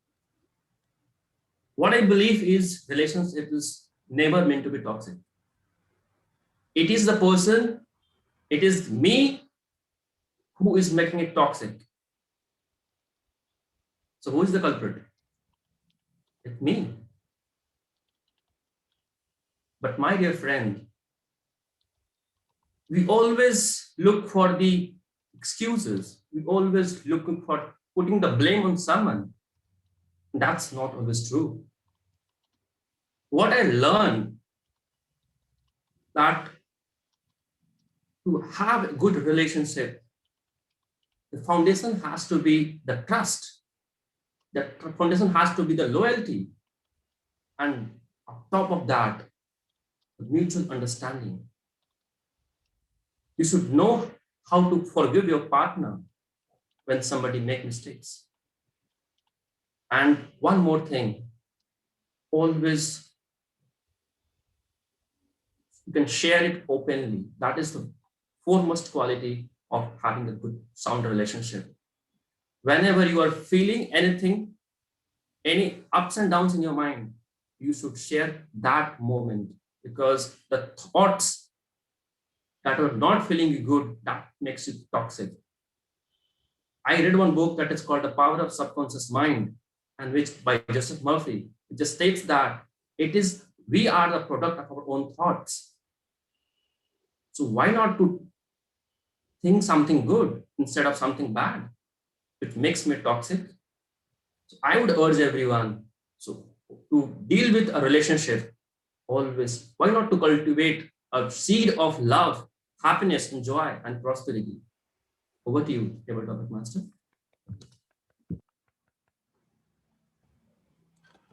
what I believe is relationship is never meant to be toxic. It is the person, it is me who is making it toxic. So who is the culprit? It's me. But my dear friend, we always look for the excuses. We always look for putting the blame on someone. That's not always true. What I learned that to have a good relationship, the foundation has to be the trust. The foundation has to be the loyalty. And on top of that, the mutual understanding. You should know how to forgive your partner when somebody makes mistakes. And one more thing, always you can share it openly. That is the foremost quality of having a good, sound relationship. Whenever you are feeling anything, any ups and downs in your mind, you should share that moment, because the thoughts that are not feeling good, that makes it toxic. I read one book that is called The Power of Subconscious Mind, and which by Joseph Murphy. It just states that we are the product of our own thoughts. So why not to think something good instead of something bad? It makes me toxic. So I would urge everyone to deal with a relationship always. Why not to cultivate a seed of love, happiness, and joy and prosperity? Over to you, Table Topic Master.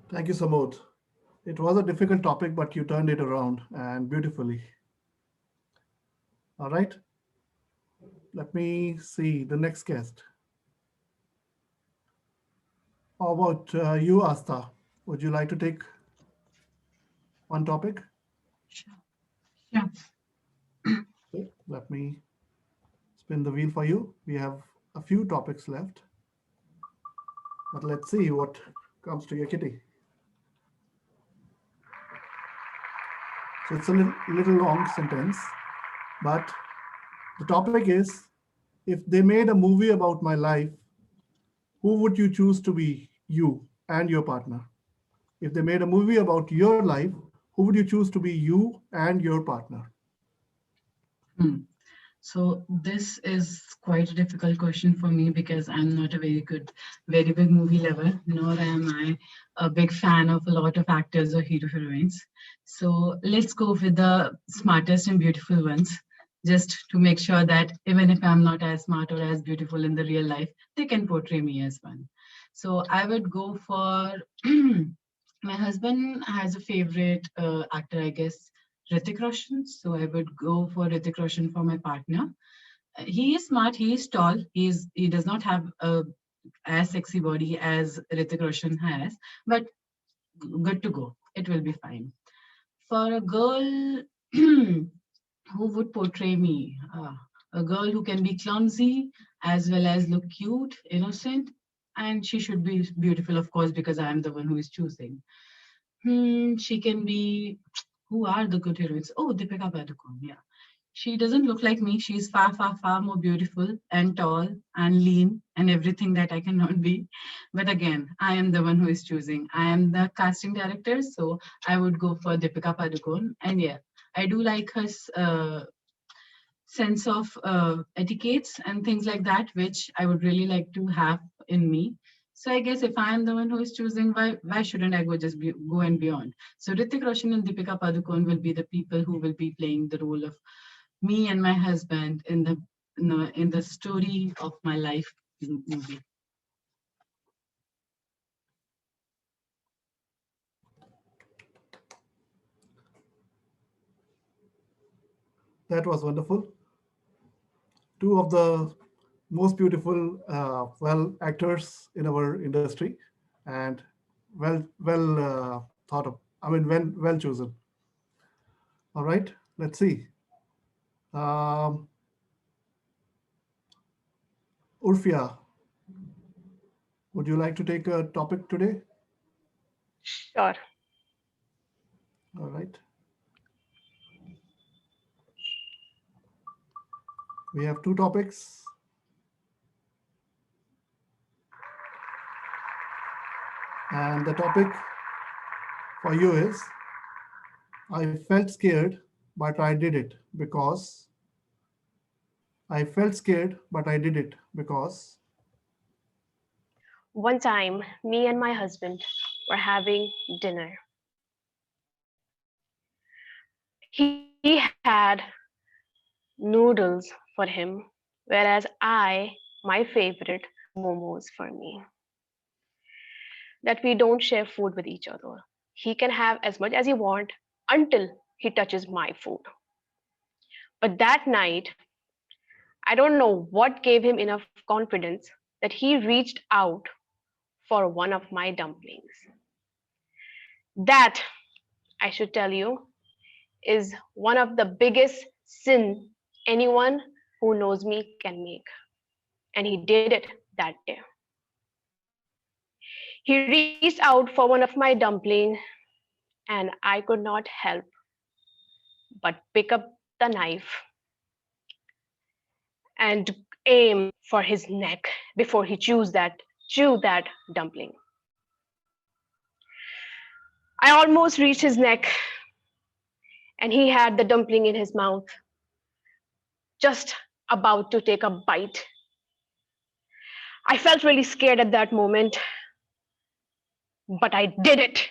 Thank you, Samod. It was a difficult topic, but you turned it around and beautifully. All right. Let me see the next guest. How about you, Asta? Would you like to take one topic? Sure. Yeah. Okay, let me spin the wheel for you. We have a few topics left, but let's see what comes to your kitty. So it's a little long sentence, but the topic is, if they made a movie about my life, who would you choose to be you? and your partner. If they made a movie about your life, who would you choose to be you and your partner? So this is quite a difficult question for me because I'm not a very big movie lover, nor am I a big fan of a lot of actors or hero heroines. So let's go with the smartest and beautiful ones, just to make sure that even if I'm not as smart or as beautiful in the real life, they can portray me as one. So I would go for my husband has a favorite actor, I guess, Hrithik Roshan. So I would go for Hrithik Roshan for my partner. He is smart. He is tall. He does not have a as sexy body as Hrithik Roshan has, but good to go. It will be fine. For a girl who would portray me, a girl who can be clumsy as well as look cute, innocent, and she should be beautiful, of course, because I am the one who is choosing. She can be. Who are the good heroines? Oh, Deepika Padukone. Yeah, she doesn't look like me. She's far, far, far more beautiful and tall and lean and everything that I cannot be. But again, I am the one who is choosing. I am the casting director, so I would go for Deepika Padukone. And yeah, I do like her sense of etiquettes and things like that, which I would really like to have in me. So I guess if I am the one who is choosing, why shouldn't I go and beyond? So Hrithik Roshan and Deepika Padukone will be the people who will be playing the role of me and my husband in the story of my life movie. That was wonderful. Two of the most beautiful, actors in our industry, and thought of. I mean, well chosen. All right, let's see. Um, Urfia, would you like to take a topic today? Sure. All right. We have two topics. And the topic for you is, I felt scared, but I did it because. I felt scared, but I did it because. One time, me and my husband were having dinner. He had noodles for him, whereas my favorite, momos for me. That we don't share food with each other. He can have as much as he wants until he touches my food. But that night, I don't know what gave him enough confidence that he reached out for one of my dumplings. That, I should tell you, is one of the biggest sin anyone who knows me can make. And he did it that day. He reached out for one of my dumplings, and I could not help but pick up the knife and aim for his neck before he chew that dumpling. I almost reached his neck, and he had the dumpling in his mouth, just about to take a bite. I felt really scared at that moment, but I did it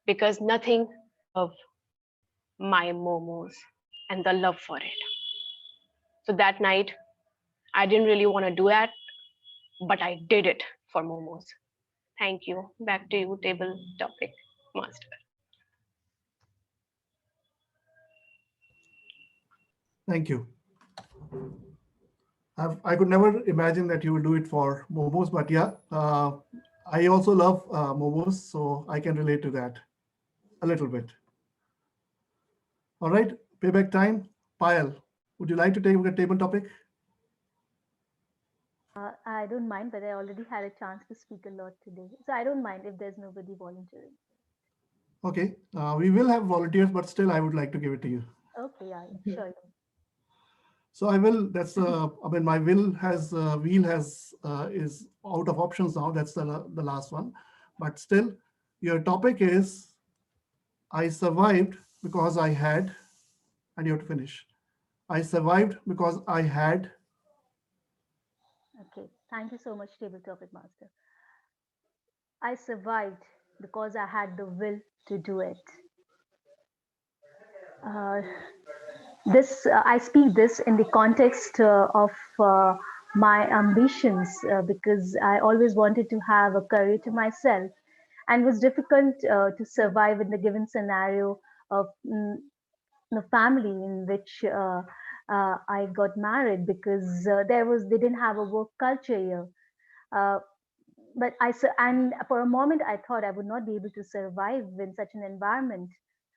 because nothing of my momos and the love for it. So that night, I didn't really want to do that, but I did it for momos. Thank you. Back to you, table topic master. Thank you. I could never imagine that you would do it for momos, but yeah, I also love momos, so I can relate to that a little bit. All right, payback time. Payal, would you like to take a table topic? I don't mind, but I already had a chance to speak a lot today. So I don't mind if there's nobody volunteering. Okay, we will have volunteers, but still I would like to give it to you. Okay, yeah, sure. So I will, that's, I mean, my wheel has is out of options now. That's the last one. but still, your topic is I survived because I had, and you have to finish. I survived because I had. Okay, thank you so much, Table Topic Master. I survived because I had the will to do it. Uh, this I speak this in the context of my ambitions because I always wanted to have a career to myself, and it was difficult to survive in the given scenario of the family in which I got married because they didn't have a work culture here. Uh, but and for a moment I thought I would not be able to survive in such an environment.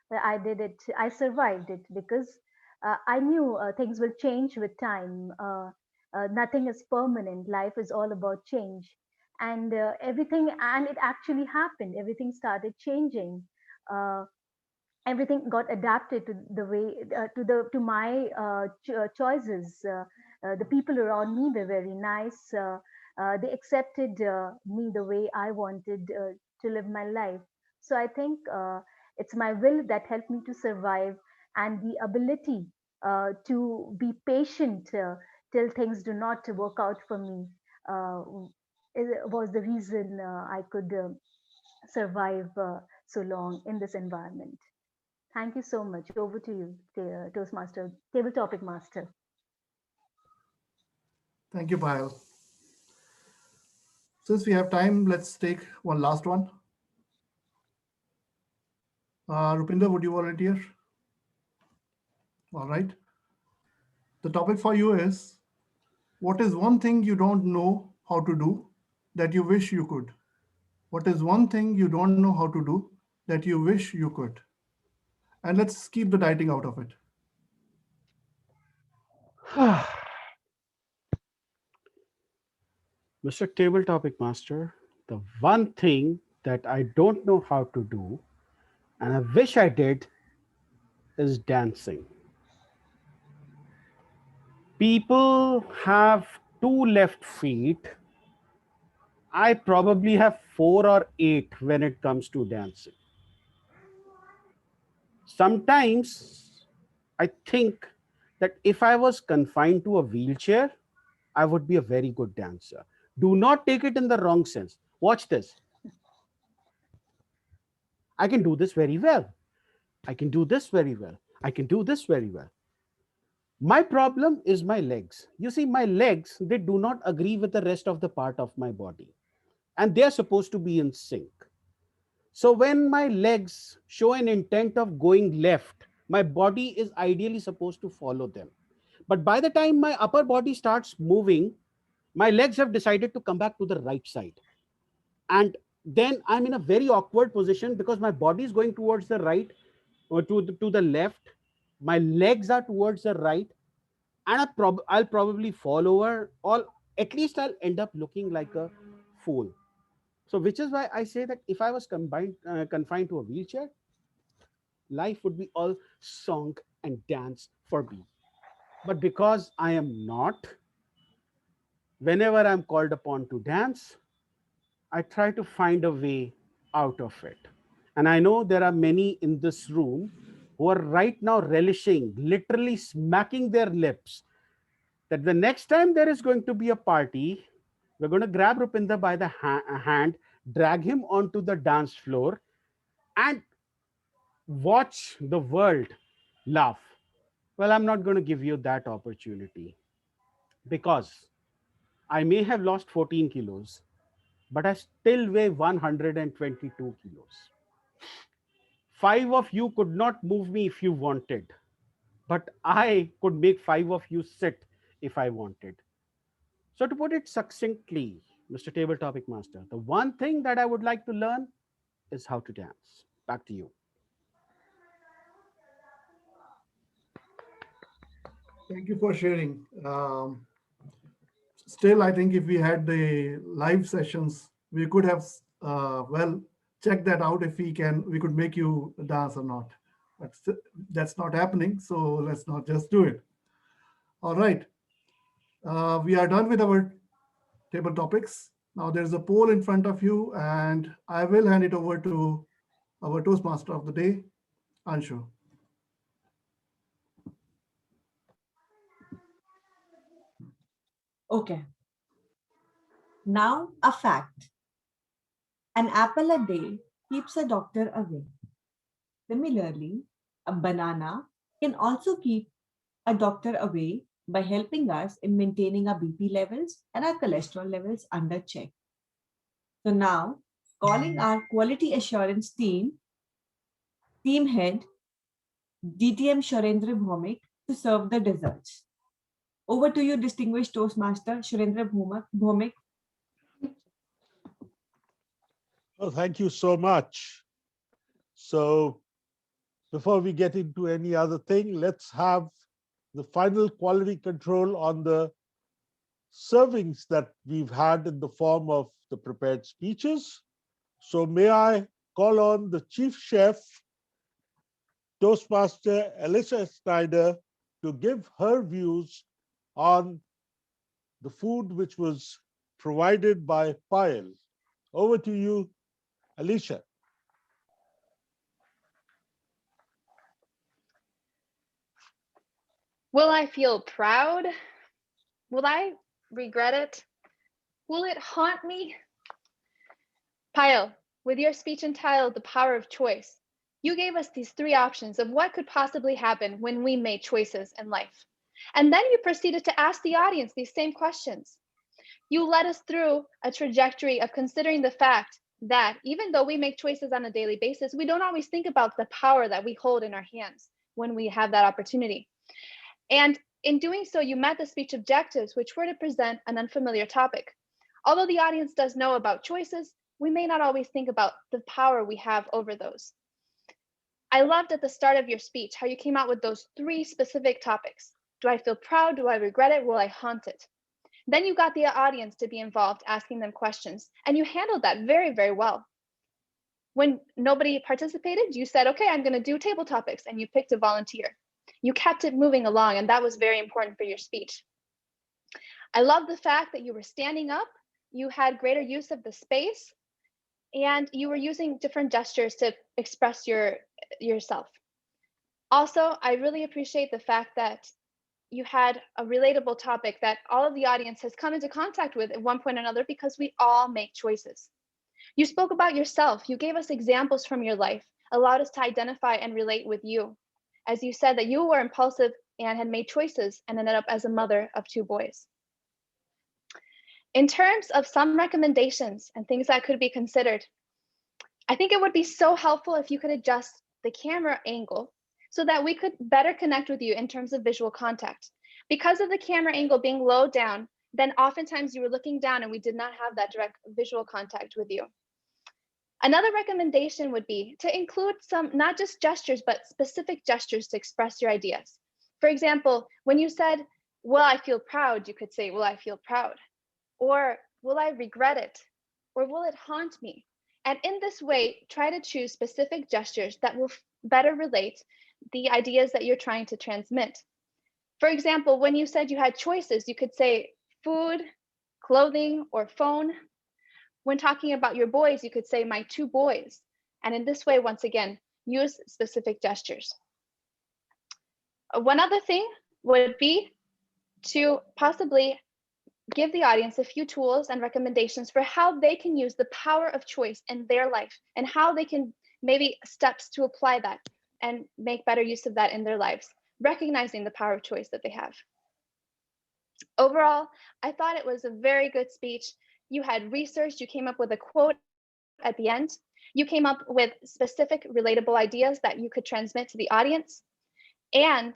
But I did it. I survived it because I knew things will change with time. Nothing is permanent. Life is all about change, and everything. And it actually happened. Everything started changing. Uh, Everything got adapted to the way to my choices. The people around me were very nice. They accepted me the way I wanted to live my life. So I think it's my will that helped me to survive, and the ability to be patient till things do not work out for me uh, was the reason I could survive so long in this environment. Thank you so much. Over to you, Toastmaster, Table Topic Master. Thank you, Payal. Since we have time, let's take one last one. Rupinder, would you volunteer? All right. The topic for you is, what is one thing you don't know how to do that you wish you could? What is one thing you don't know how to do that you wish you could? And let's keep the dieting out of it. Mr. Table Topic Master, the one thing that I don't know how to do and I wish I did is dancing. People have two left feet. I probably have 4 or 8 when it comes to dancing. Sometimes I think that if I was confined to a wheelchair, I would be a very good dancer. Do not take it in the wrong sense. Watch this. I can do this very well. I can do this very well. I can do this very well. My problem is my legs. You see, my legs, they do not agree with the rest of the part of my body, and they are supposed to be in sync. So when my legs show an intent of going left, my body is ideally supposed to follow them. But by the time my upper body starts moving, my legs have decided to come back to the right side. And then I'm in a very awkward position because my body is going towards the right or to the left. My legs are towards the right, and I'll probably fall over, or at least I'll end up looking like a fool. So, which is why I say that if I was confined to a wheelchair, life would be all song and dance for me. But because I am not, whenever I'm called upon to dance, I try to find a way out of it. And I know there are many in this room who are right now relishing, literally smacking their lips, that the next time there is going to be a party, we're going to grab Rupinder by the hand, drag him onto the dance floor, and watch the world laugh. Well, I'm not going to give you that opportunity because I may have lost 14 kilos, but I still weigh 122 kilos. 5 of you could not move me if you wanted, but I could make 5 of you sit if I wanted. So, to put it succinctly, Mr. Table Topic Master, the one thing that I would like to learn is how to dance. Back to you. Thank you for sharing. Still, I think if we had the live sessions, we could have, well, checked that out if we could make you dance or not. But that's not happening, so let's not just do it. All right. We are done with our table topics. Now there's a poll in front of you, and I will hand it over to our Toastmaster of the day, Anshu. Okay. Now, a fact. An apple a day keeps a doctor away. Similarly, a banana can also keep a doctor away by helping us in maintaining our BP levels and our cholesterol levels under check. So now, calling our quality assurance team head, DTM Sharendra Bhomik, to serve the desserts. Over to you, distinguished Toastmaster Sharendra Bhomik. Well, thank you so much. So before we get into any other thing, let's have the final quality control on the servings that we've had in the form of the prepared speeches. So may I call on the chief chef, Toastmaster Alicia Snyder, to give her views on the food which was provided by Payal. Over to you, Alicia. Will I feel proud? Will I regret it? Will it haunt me? Payal, with your speech entitled The Power of Choice, you gave us these three options of what could possibly happen when we made choices in life. And then you proceeded to ask the audience these same questions. You led us through a trajectory of considering the fact that even though we make choices on a daily basis, we don't always think about the power that we hold in our hands when we have that opportunity. And in doing so, you met the speech objectives, which were to present an unfamiliar topic. Although the audience does know about choices, we may not always think about the power we have over those. I loved at the start of your speech how you came out with those three specific topics. Do I feel proud? Do I regret it? Will I haunt it? Then you got the audience to be involved, asking them questions, and you handled that very, very well. When nobody participated, you said, okay, I'm going to do table topics, and you picked a volunteer. You kept it moving along, and that was very important for your speech. I love the fact that you were standing up, you had greater use of the space, and you were using different gestures to express yourself. Also, I really appreciate the fact that you had a relatable topic that all of the audience has come into contact with at one point or another, because we all make choices. You spoke about yourself. You gave us examples from your life, allowed us to identify and relate with you. As you said that you were impulsive and had made choices and ended up as a mother of 2 boys. In terms of some recommendations and things that could be considered, I think it would be so helpful if you could adjust the camera angle so that we could better connect with you in terms of visual contact. Because of the camera angle being low down, then oftentimes you were looking down and we did not have that direct visual contact with you. Another recommendation would be to include some, not just gestures, but specific gestures to express your ideas. For example, when you said, will I feel proud, you could say, will I feel proud? Or will I regret it? Or will it haunt me? And in this way, try to choose specific gestures that will better relate the ideas that you're trying to transmit. For example, when you said you had choices, you could say food, clothing, or phone. When talking about your boys, you could say my 2 boys. And in this way, once again, use specific gestures. One other thing would be to possibly give the audience a few tools and recommendations for how they can use the power of choice in their life and how they can maybe steps to apply that and make better use of that in their lives, recognizing the power of choice that they have. Overall, I thought it was a very good speech. You had research, you came up with a quote at the end. You came up with specific relatable ideas that you could transmit to the audience. And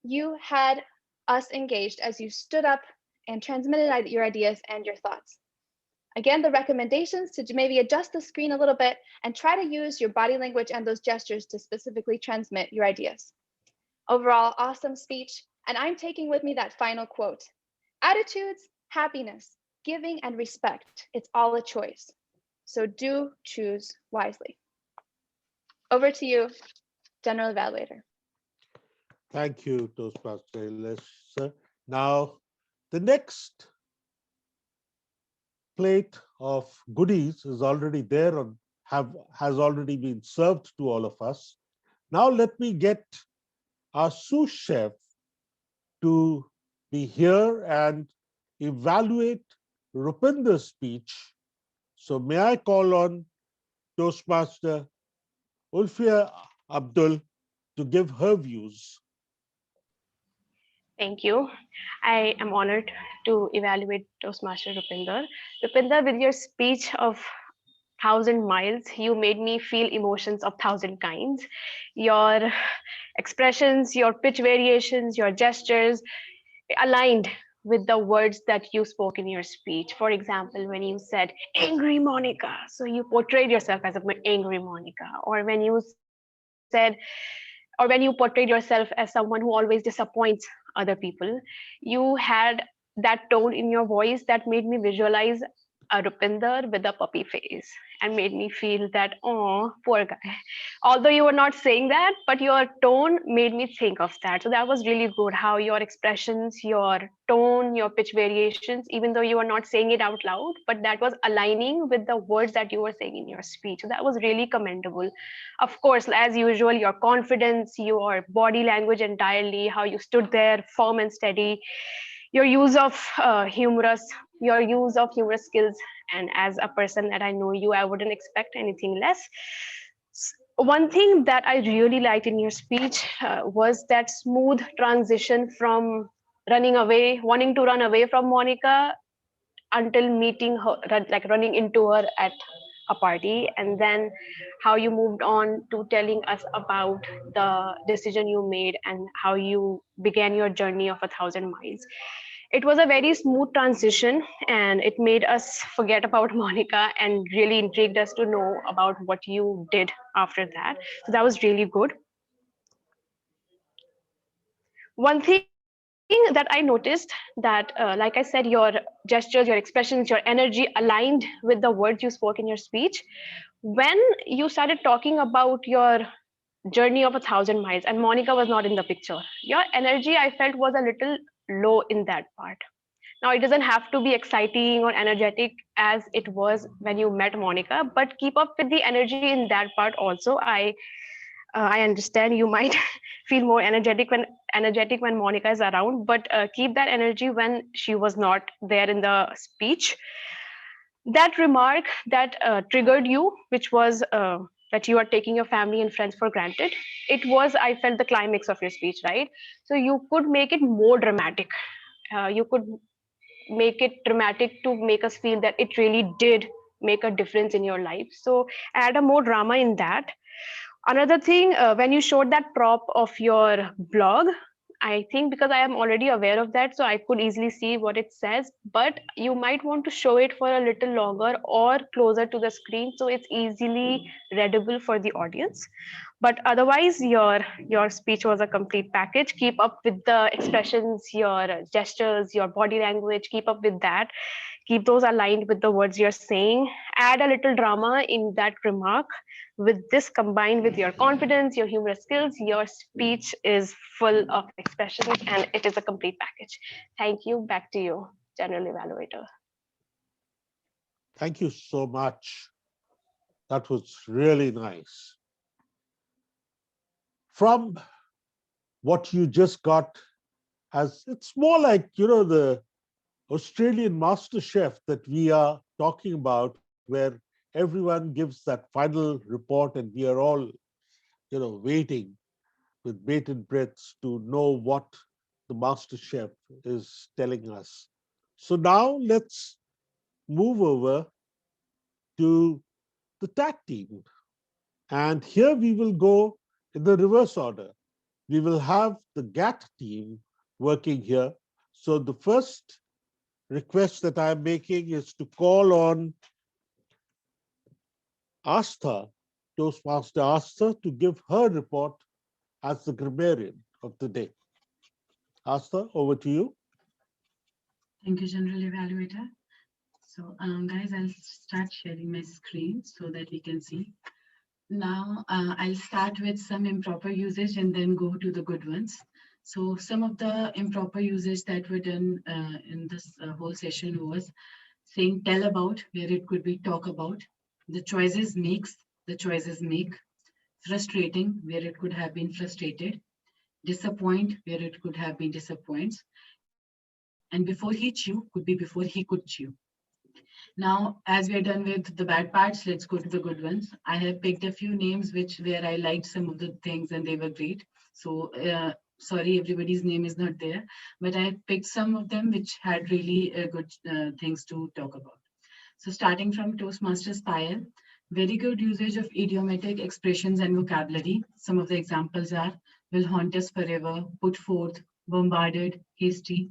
you had us engaged as you stood up and transmitted your ideas and your thoughts. Again, the recommendations to maybe adjust the screen a little bit and try to use your body language and those gestures to specifically transmit your ideas. Overall, awesome speech. And I'm taking with me that final quote. Attitudes, happiness, giving, and respect. It's all a choice. So do choose wisely. Over to you, General Evaluator. Thank you, Toastmaster Alicia. Now, the next plate of goodies is already there and has already been served to all of us. Now let me get our sous chef to be here and evaluate Rupinder's speech. So may I call on Toastmaster Ulfia Abdul to give her views. Thank you. I am honored to evaluate Toastmaster Rupinder. Rupinder, with your speech of 1,000 miles, you made me feel emotions of 1,000 kinds. Your expressions, your pitch variations, your gestures aligned with the words that you spoke in your speech. For example, when you said angry Monica, so you portrayed yourself as an angry Monica, or when you said, or when you portrayed yourself as someone who always disappoints other people, you had that tone in your voice that made me visualize a Rupinder with a puppy face and made me feel that, oh, poor guy. Although you were not saying that, but your tone made me think of that. So that was really good how your expressions, your tone, your pitch variations, even though you were not saying it out loud, but that was aligning with the words that you were saying in your speech. So that was really commendable. Of course, as usual, your confidence, your body language entirely, how you stood there firm and steady, your use of your use of humorous skills, and as a person that I know you, I wouldn't expect anything less. One thing that I really liked in your speech was that smooth transition from running away, wanting to run away from Monica, until meeting her, like running into her at a party, and then how you moved on to telling us about the decision you made and how you began your journey of 1,000 miles. It was a very smooth transition, and it made us forget about Monica and really intrigued us to know about what you did after that. So that was really good. One thing that I noticed that, like I said, your gestures, your expressions, your energy aligned with the words you spoke in your speech. When you started talking about your journey of 1,000 miles and Monica was not in the picture, your energy I felt was a little low in that part. Now, it doesn't have to be exciting or energetic as it was when you met Monica, but keep up with the energy in that part also. I understand you might feel more energetic when Monica is around, but keep that energy when she was not there in the speech. That remark that triggered you, which was that you are taking your family and friends for granted, it was, I felt, the climax of your speech, right? So you could make it more dramatic. You could make it dramatic to make us feel that it really did make a difference in your life. So add a more drama in that. Another thing, when you showed that prop of your blog, I think because I am already aware of that, so I could easily see what it says, but you might want to show it for a little longer or closer to the screen so it's easily readable for the audience. But otherwise, your speech was a complete package. Keep up with the expressions, your gestures, your body language, keep up with that. Keep those aligned with the words you're saying. Add a little drama in that remark. With this combined with your confidence, your humorous skills, your speech is full of expressions and it is a complete package. Thank you. Back to you, General Evaluator. Thank you so much. That was really nice. From what you just got, as it's more like, the Australian Master Chef that we are talking about, where everyone gives that final report and we are all, waiting with bated breaths to know what the Master Chef is telling us. So now let's move over to the tag team. And here we will go in the reverse order. We will have the GAT team working here. So the first request that I'm making is to call on Astha, Toastmaster Astha, to give her report as the grammarian of the day. Astha, over to you. Thank you, General Evaluator. So, guys, I'll start sharing my screen so that we can see. Now, I'll start with some improper usage and then go to the good ones. So some of the improper usage that were done in this whole session was saying tell about, where it could be talk about, the choices makes, the choices make, frustrating, where it could have been frustrated, disappoint, where it could have been disappoints, and before he chew could be before he could chew. Now, as we are done with the bad parts, let's go to the good ones. I have picked a few names where I liked some of the things and they were great. So sorry, everybody's name is not there, but I picked some of them which had really good things to talk about. So starting from Toastmasters Pile, very good usage of idiomatic expressions and vocabulary. Some of the examples are will haunt us forever, put forth, bombarded, hasty.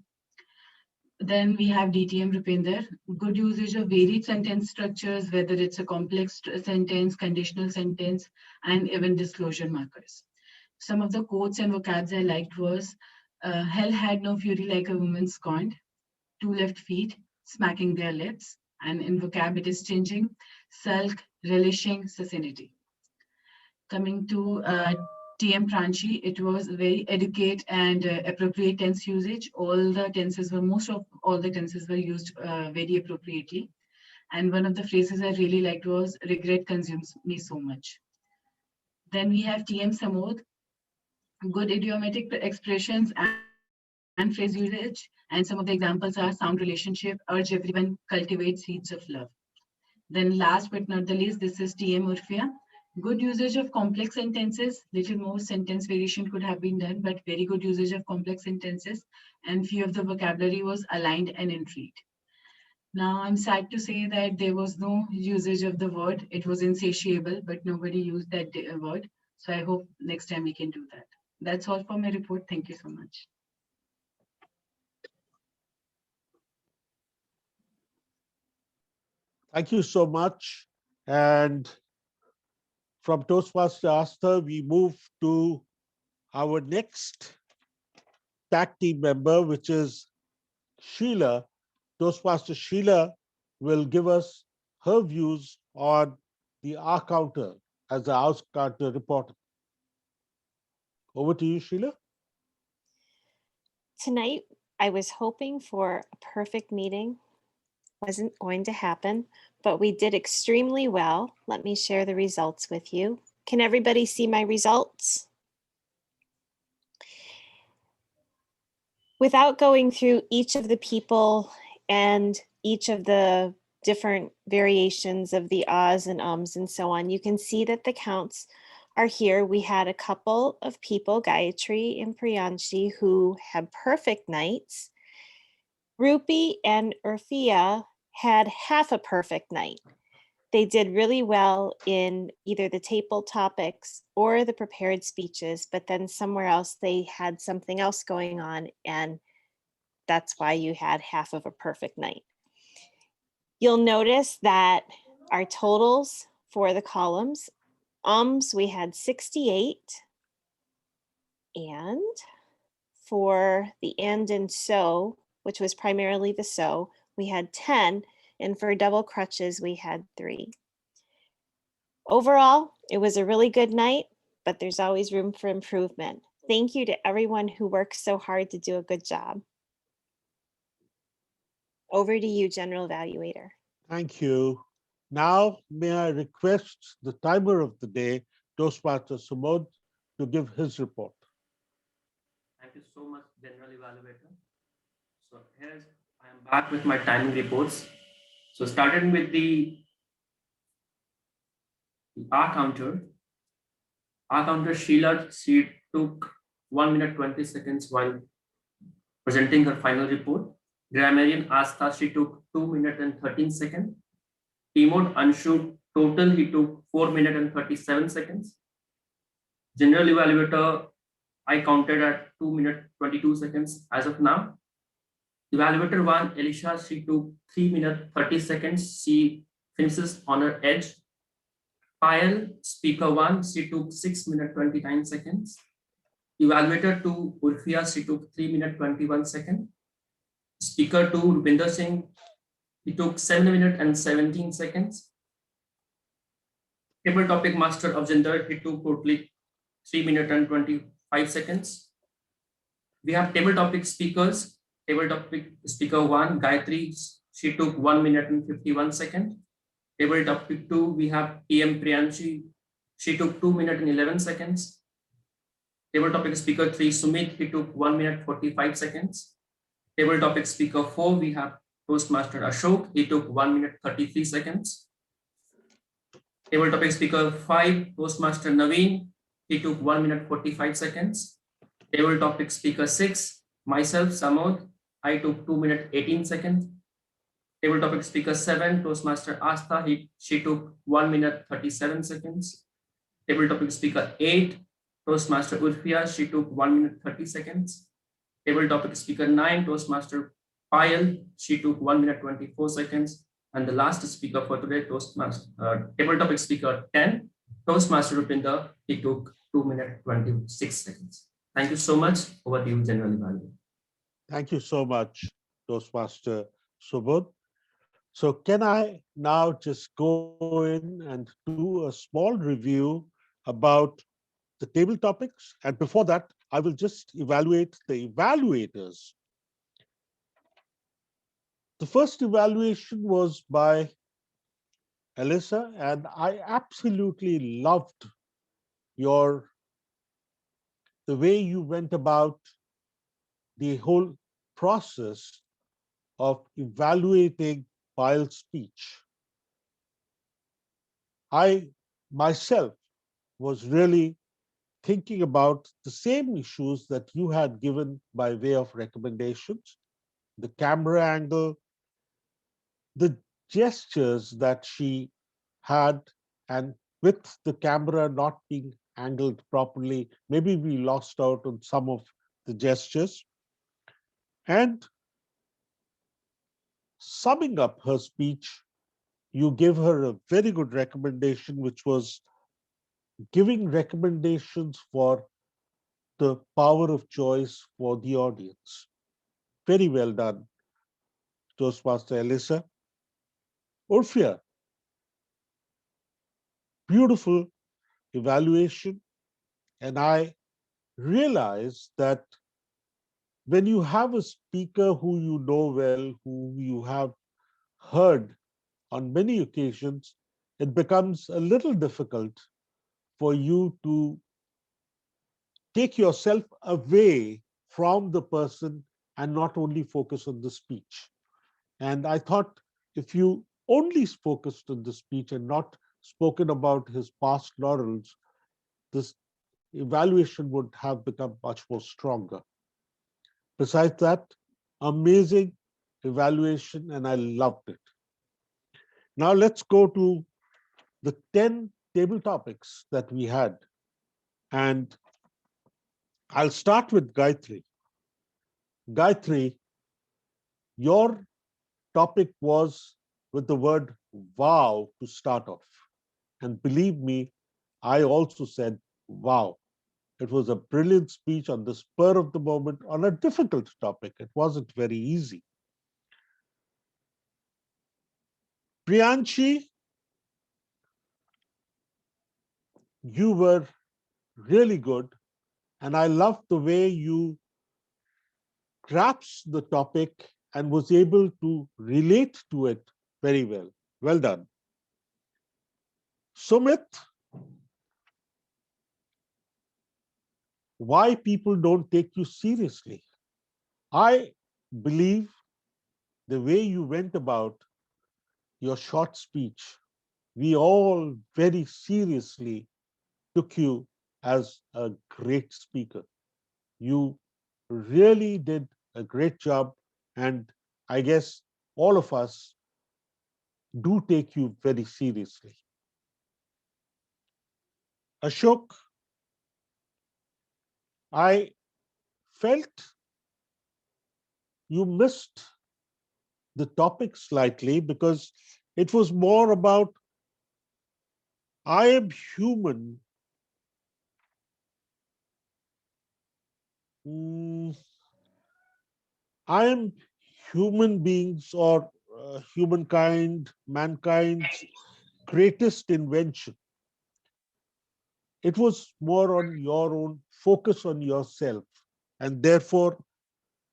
Then we have DTM Rupinder, good usage of varied sentence structures, whether it's a complex sentence, conditional sentence, and even disclosure markers. Some of the quotes and vocabs I liked was, hell had no fury like a woman scorned, two left feet, smacking their lips, and in vocab it is changing, sulk, relishing, salinity. Coming to TM Pranchi, it was very educate and appropriate tense usage. Most of all the tenses were used very appropriately. And one of the phrases I really liked was, regret consumes me so much. Then we have TM Samod, good idiomatic expressions and phrase usage. And some of the examples are sound relationship, urge everyone, cultivate seeds of love. Then last but not the least, this is TM Urfia. Good usage of complex sentences, little more sentence variation could have been done, but very good usage of complex sentences, and few of the vocabulary was aligned and intrigued. Now I'm sad to say that there was no usage of the word. It was insatiable, but nobody used that word. So I hope next time we can do that. That's all for my report. Thank you so much. Thank you so much. And from Toastmaster Asta, we move to our next tag team member, which is Sheila. Toastmaster Sheila will give us her views on the R counter as the R counter reporter. Over to you, Sheila. Tonight, I was hoping for a perfect meeting. Wasn't going to happen, but we did extremely well. Let me share the results with you. Can everybody see my results? Without going through each of the people and each of the different variations of the ahs and ums and so on, you can see that the counts are here. We had a couple of people, Gayatri and Priyanshi, who had perfect nights. Rupi and Urfia had half a perfect night. They did really well in either the table topics or the prepared speeches, but then somewhere else they had something else going on, and that's why you had half of a perfect night. You'll notice that our totals for the columns, ums, we had 68, and for the and so, which was primarily the so, we had 10, and for double crutches, we had 3. Overall, it was a really good night, but there's always room for improvement. Thank you to everyone who works so hard to do a good job. Over to you, General Evaluator. Thank you. Now, may I request the timer of the day, Toastmaster Sumod, to give his report. Thank you so much, General Evaluator. So I am back with my timing reports. So starting with the R counter. R counter Sheila, she took 1 minute 20 seconds while presenting her final report. Grammarian Asta, she took 2 minutes and 13 seconds. T-mode Anshu, total he took 4 minutes and 37 seconds. General Evaluator, I counted at 2 minutes 22 seconds as of now. Evaluator 1, Elisha, she took 3 minutes 30 seconds. She finishes on her edge. Payal, speaker 1, she took 6 minutes 29 seconds. Evaluator 2, Urfia, she took 3 minutes 21 seconds. Speaker 2, Rupinder Singh, he took 7 minutes and 17 seconds. Table topic master of gender, he took totally 3 minutes and 25 seconds. We have table topic speakers. Table topic speaker 1, Gayatri, She took 1 minute and 51 seconds. Table topic 2, we have PM Priyanshi. She took 2 minutes and 11 seconds. Table topic speaker 3, Sumit. He took 1 minute 45 seconds. Table topic speaker 4, we have Toastmaster Ashok. He took 1 minute 33 seconds. Table topic speaker 5, Toastmaster Naveen. He took 1 minute 45 seconds. Table topic speaker 6, myself, Samod. I took 2 minutes 18 seconds. Table topic speaker 7, Toastmaster Asta. She took 1 minute 37 seconds. Table topic speaker 8, Toastmaster Urfia. She took 1 minute 30 seconds. Table topic speaker 9, Toastmaster Payal. She took 1 minute 24 seconds. And the last speaker for today, table topic speaker 10, Toastmaster Rupinder. He took 2 minutes 26 seconds. Thank you so much. Over to you, General Evaluator. Thank you so much, Toastmaster Subodh. So can I now just go in and do a small review about the table topics? And before that, I will just evaluate the evaluators. The first evaluation was by Alyssa, and I absolutely loved the way you went about the whole process of evaluating Payal's speech. I myself was really thinking about the same issues that you had given by way of recommendations, the camera angle, the gestures that she had, and with the camera not being angled properly, maybe we lost out on some of the gestures. And summing up her speech, you gave her a very good recommendation, which was giving recommendations for the power of choice for the audience. Very well done, Toastmaster Alyssa. Orphea, beautiful evaluation. And I realized that when you have a speaker who you know well, who you have heard on many occasions, it becomes a little difficult for you to take yourself away from the person and not only focus on the speech. And I thought if you only focused on the speech and not spoken about his past laurels, this evaluation would have become much more stronger. Besides that, amazing evaluation, and I loved it. Now let's go to the 10 table topics that we had. And I'll start with Gayatri. Gayatri, your topic was with the word wow to start off. And believe me, I also said wow. It was a brilliant speech on the spur of the moment on a difficult topic. It wasn't very easy. Priyanshi, you were really good. And I loved the way you grasped the topic and was able to relate to it very well. Well done. Sumit, why people don't take you seriously? I believe the way you went about your short speech, we all very seriously took you as a great speaker. You really did a great job, and I guess all of us do take you very seriously. Ashok, I felt you missed the topic slightly because it was more about I am human. I am human beings or humankind, mankind's greatest invention. It was more on your own focus on yourself. And therefore,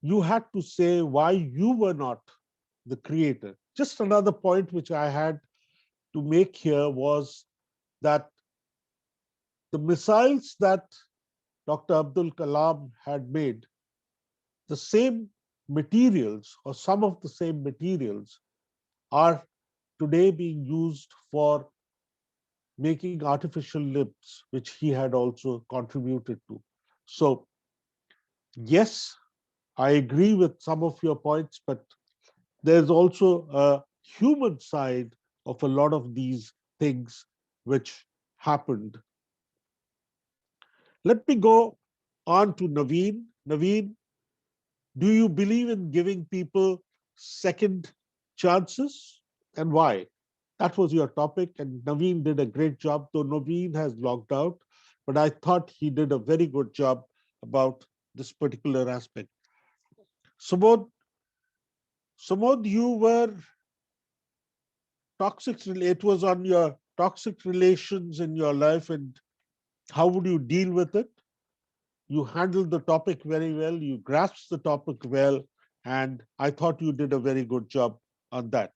you had to say why you were not the creator. Just another point which I had to make here was that the missiles that Dr. Abdul Kalam had made, the same materials or some of the same materials are today being used for making artificial limbs, which he had also contributed to. So, yes, I agree with some of your points, but there's also a human side of a lot of these things which happened. Let me go on to Naveen. Naveen, do you believe in giving people second chances, and why? That was your topic, and Naveen did a great job, though Naveen has logged out, but I thought he did a very good job about this particular aspect. Sumod, you were toxic, it was on your toxic relations in your life, and how would you deal with it? You handled the topic very well, you grasped the topic well, and I thought you did a very good job on that.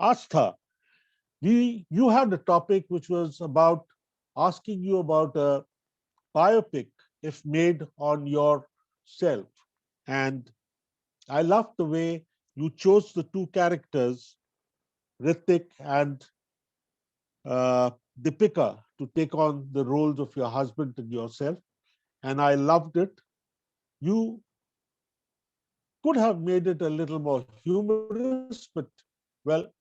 Astha, you had a topic which was about asking you about a biopic if made on yourself. And I loved the way you chose the two characters, Ritik and Deepika, to take on the roles of your husband and yourself. And I loved it. You could have made it a little more humorous, but well,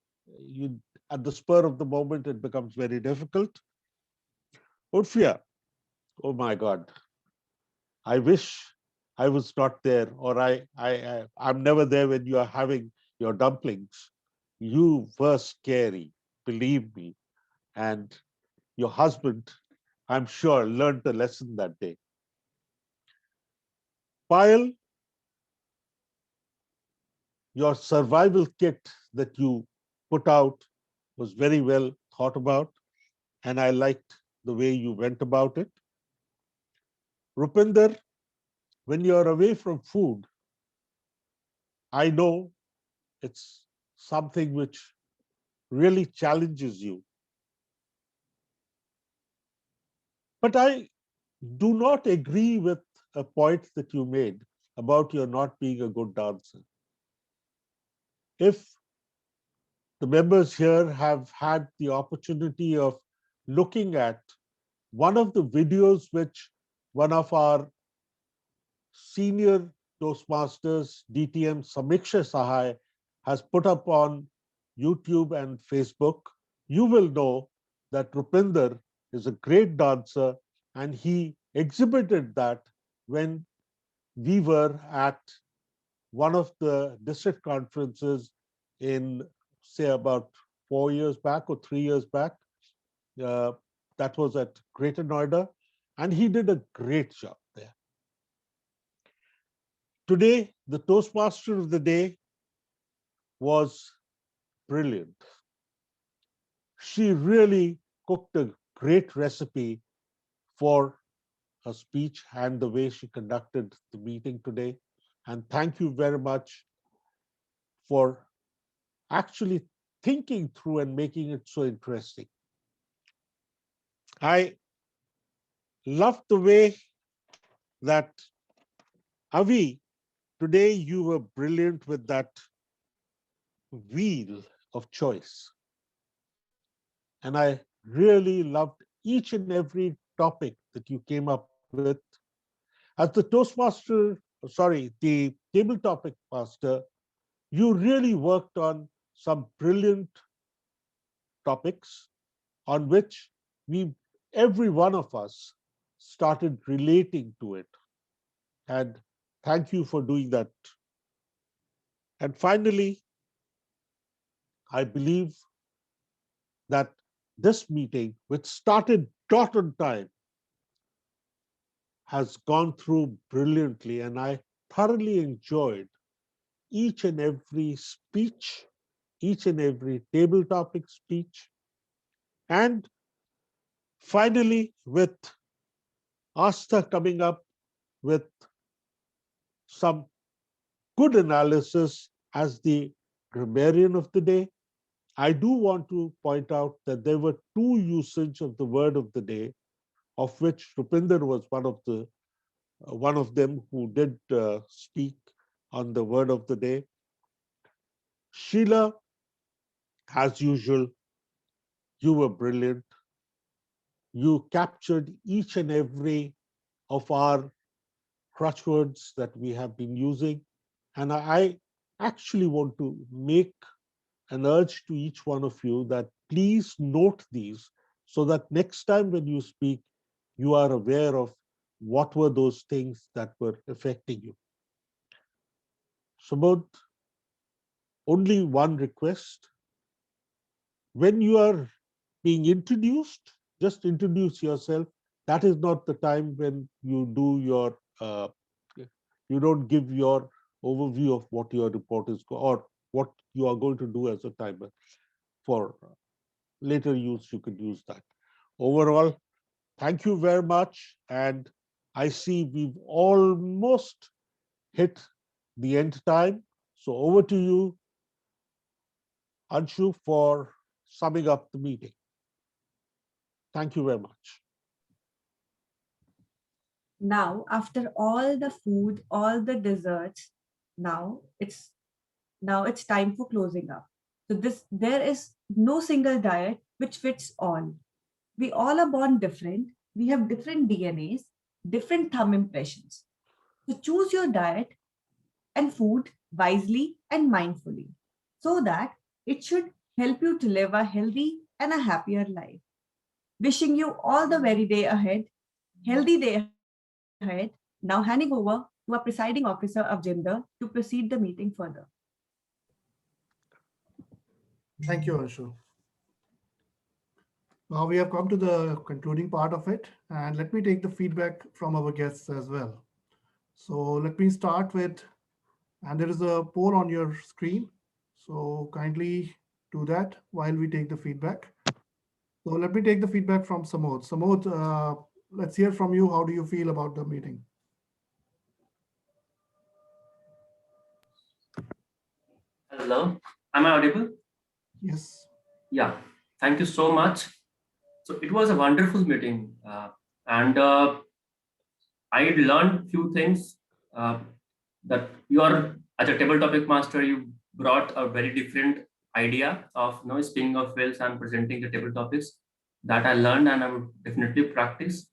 at the spur of the moment, it becomes very difficult. Urfia, oh my God, I wish I was not there, or I'm never there when you are having your dumplings. You were scary, believe me. And your husband, I'm sure, learned a lesson that day. Payal, your survival kit that you put out was very well thought about, and I liked the way you went about it. Rupinder, when you're away from food, I know it's something which really challenges you. But I do not agree with a point that you made about your not being a good dancer. If the members here have had the opportunity of looking at one of the videos which one of our senior Toastmasters, DTM Samiksha Sahai, has put up on YouTube and Facebook, you will know that Rupinder is a great dancer, and he exhibited that when we were at one of the district conferences in, say, about 4 years back or 3 years back. That was at Greater Noida, and he did a great job there. Today, the Toastmaster of the day was brilliant. She really cooked a great recipe for her speech and the way she conducted the meeting today. And thank you very much for actually thinking through and making it so interesting. I love the way that, Avi, today you were brilliant with that wheel of choice. And I really loved each and every topic that you came up with. As the Toastmaster, the table topic master, you really worked on some brilliant topics on which every one of us started relating to it. And thank you for doing that. And finally, I believe that this meeting, which started dot on time, has gone through brilliantly, and I thoroughly enjoyed each and every speech, each and every table topic speech. And finally, with Asta coming up with some good analysis as the grammarian of the day. I do want to point out that there were two usage of the word of the day, of which Rupinder was one of them who did speak on the word of the day. Sheila, as usual, you were brilliant. You captured each and every of our crutchwords that we have been using. And I actually want to make an urge to each one of you that please note these so that next time when you speak, you are aware of what were those things that were affecting you. Subodh, only one request. When you are being introduced, just introduce yourself. That is not the time when you do your, you don't give your overview of what your report is or what you are going to do as a timer. For later use, you could use that. Overall, thank you very much. And I see we've almost hit the end time. So over to you, Anshu, for summing up the meeting. Thank you very much. Now, after all the food, all the desserts, now it's time for closing up. So there is no single diet which fits all. We all are born different. We have different DNAs, different thumb impressions. So choose your diet and food wisely and mindfully so that it should help you to live a healthy and a happier life. Wishing you all the very day ahead, healthy day ahead. Now handing over to our presiding officer Avjinder to proceed the meeting further. Thank you, Anshu. Now we have come to the concluding part of it, and let me take the feedback from our guests as well. So let me start with, and there is a poll on your screen. So kindly do that while we take the feedback. So let me take the feedback from Samod. Samod, let's hear from you. How do you feel about the meeting? Hello, am I audible? Yes. Yeah, thank you so much. So it was a wonderful meeting, and I learned few things that you are, as a table topic master, you brought a very different idea of spinning of wheels and presenting the table topics that I learned, and I would definitely practice.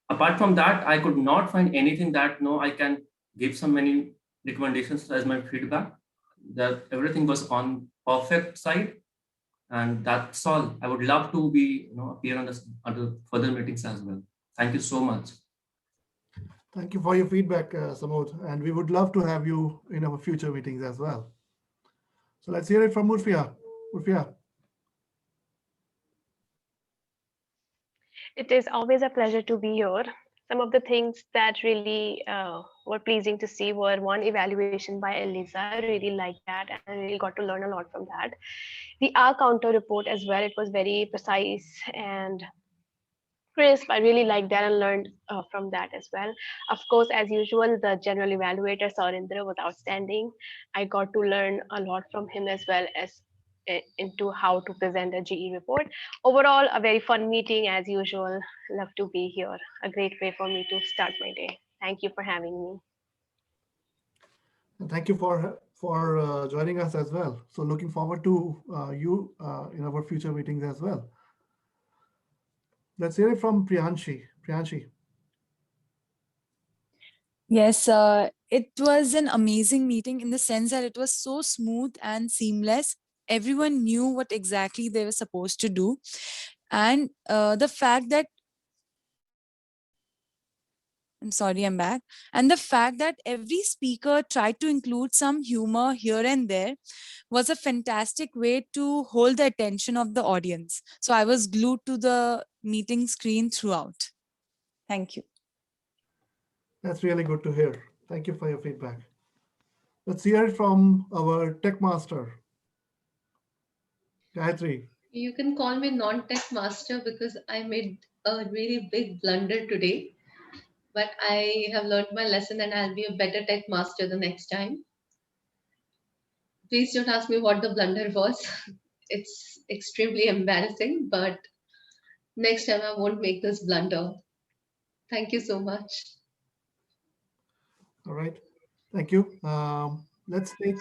Apart from that, I could not find anything that I can give so many recommendations as my feedback. That everything was on perfect side, and that's all. I would love to be appear on the further meetings as well. Thank you so much. Thank you for your feedback, Samod, and we would love to have you in our future meetings as well. So let's hear it from Urfia. Urfia. It is always a pleasure to be here. Some of the things that really were pleasing to see were one evaluation by Eliza. I really liked that and I really got to learn a lot from that. The R counter report as well, it was very precise and crisp. I really liked that and learned from that as well. Of course, as usual, the general evaluator, Saurindra, was outstanding. I got to learn a lot from him as well as into how to present a GE report. Overall, a very fun meeting as usual. Love to be here. A great way for me to start my day. Thank you for having me. And thank you for joining us as well. So looking forward to you in our future meetings as well. Let's hear it from Priyanshi. Priyanshi. Yes, it was an amazing meeting in the sense that it was so smooth and seamless. Everyone knew what exactly they were supposed to do. And the fact that I'm sorry, I'm back. And the fact that every speaker tried to include some humor here and there was a fantastic way to hold the attention of the audience. So I was glued to the meeting screen throughout. Thank you. That's really good to hear. Thank you for your feedback. Let's hear it from our tech master, Gayatri. You can call me non-tech master because I made a really big blunder today. But I have learned my lesson and I'll be a better tech master the next time. Please don't ask me what the blunder was. It's extremely embarrassing, but next time I won't make this blunder. Thank you so much. All right. Thank you. Let's take,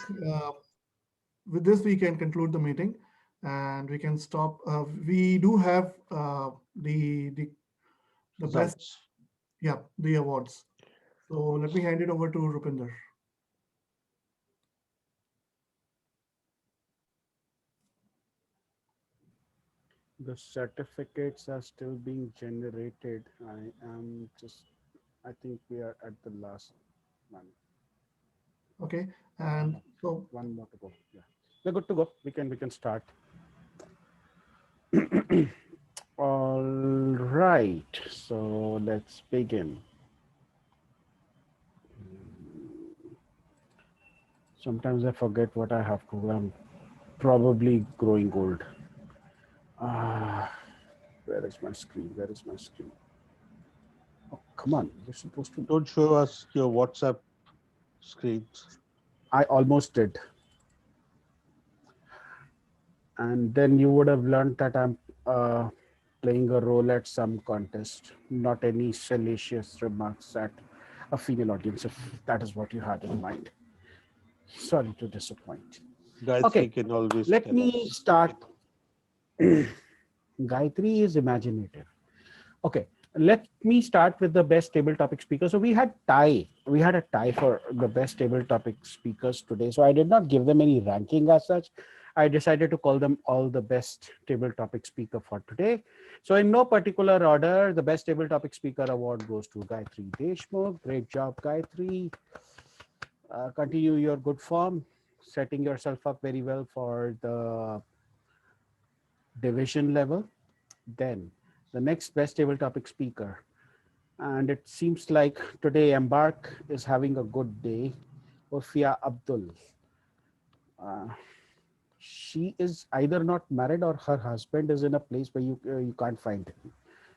with this, we can conclude the meeting and we can stop. We do have the best, Results. yeah, the awards. So let me hand it over to Rupinder. The certificates are still being generated. I think we are at the last one. Okay. And so one more to go. Yeah. We're good to go. We can start. All right. So let's begin. Sometimes I forget what I have to. I'm probably growing old. Where is my screen? Where is my screen? Oh, come on. You're supposed to. Don't show us your WhatsApp screens. I almost did. And then you would have learned that I'm playing a role at some contest, not any salacious remarks at a female audience, if that is what you had in mind. Sorry to disappoint. Gayatri Okay, can always let tell me us. start. Gayatri is imaginative. Okay, let me start with the best table topic speaker. So we had a tie for the best table topic speakers today. So I did not give them any ranking as such. I decided to call them all the best table topic speaker for today. So in no particular order, the best table topic speaker award goes to Gayatri Deshmukh. Great job, Gayatri. Continue your good form, setting yourself up very well for the division level. Then the next best table topic speaker. And it seems like today Embark is having a good day. Urfia Abdul. She is either not married or her husband is in a place where you can't find him.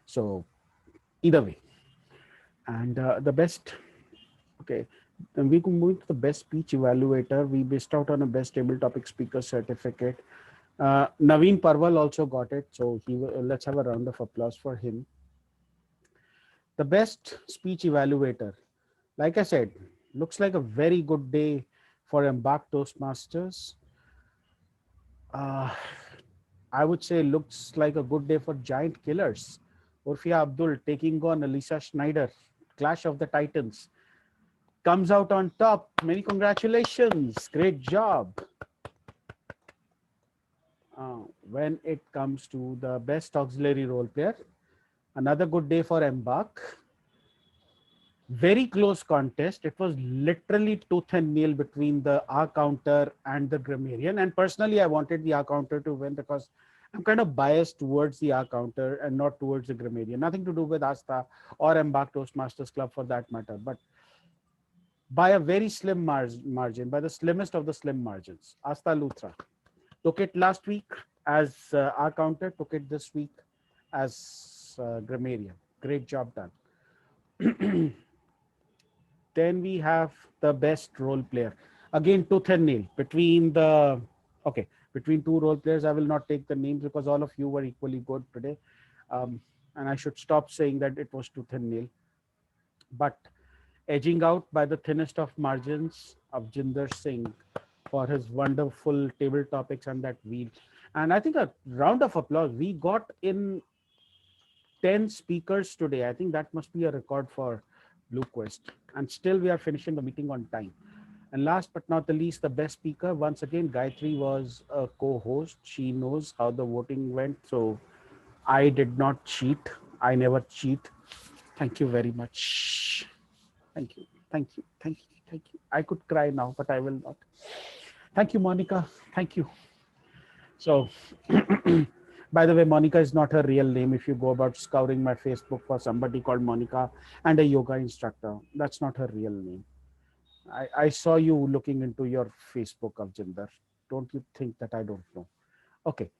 So either way. And the best, okay, then we can move to the best speech evaluator. We missed out on a best table topic speaker certificate. Naveen Parwal also got it. So let's have a round of applause for him. The best speech evaluator, like I said, looks like a very good day for Embark Toastmasters. I would say looks like a good day for Giant Killers. Urfia Abdul taking on Elisa Schneider. Clash of the Titans. Comes out on top. Many congratulations. Great job. When it comes to the best auxiliary role player, another good day for Embark. Very close contest. It was literally tooth and nail between the R counter and the Grammarian. And personally, I wanted the R counter to win because I'm kind of biased towards the R counter and not towards the Grammarian. Nothing to do with Asta or Embark Toastmasters Club for that matter. But by a very slim margin, by the slimmest of the slim margins, Asta Luthra took it last week as R counter, took it this week as Grammarian. Great job done. Then we have the best role player. Again, tooth and nail between between two role players. I will not take the names because all of you were equally good today. And I should stop saying that it was tooth and nail. But edging out by the thinnest of margins of Jinder Singh for his wonderful table topics and that wheel. And I think a round of applause. We got in 10 speakers today. I think that must be a record for Blue Quest. And still we are finishing the meeting on time. And last but not the least, the best speaker. Once again, Gayatri was a co-host. She knows how the voting went. So I did not cheat. I never cheat. Thank you very much. Thank you. Thank you. Thank you. Thank you. I could cry now, but I will not. Thank you, Monica. Thank you. So, by the way, Monica is not her real name. If you go about scouring my Facebook for somebody called Monica and a yoga instructor, that's not her real name. I saw you looking into your Facebook of Jinder. Don't you think that I don't know? Okay.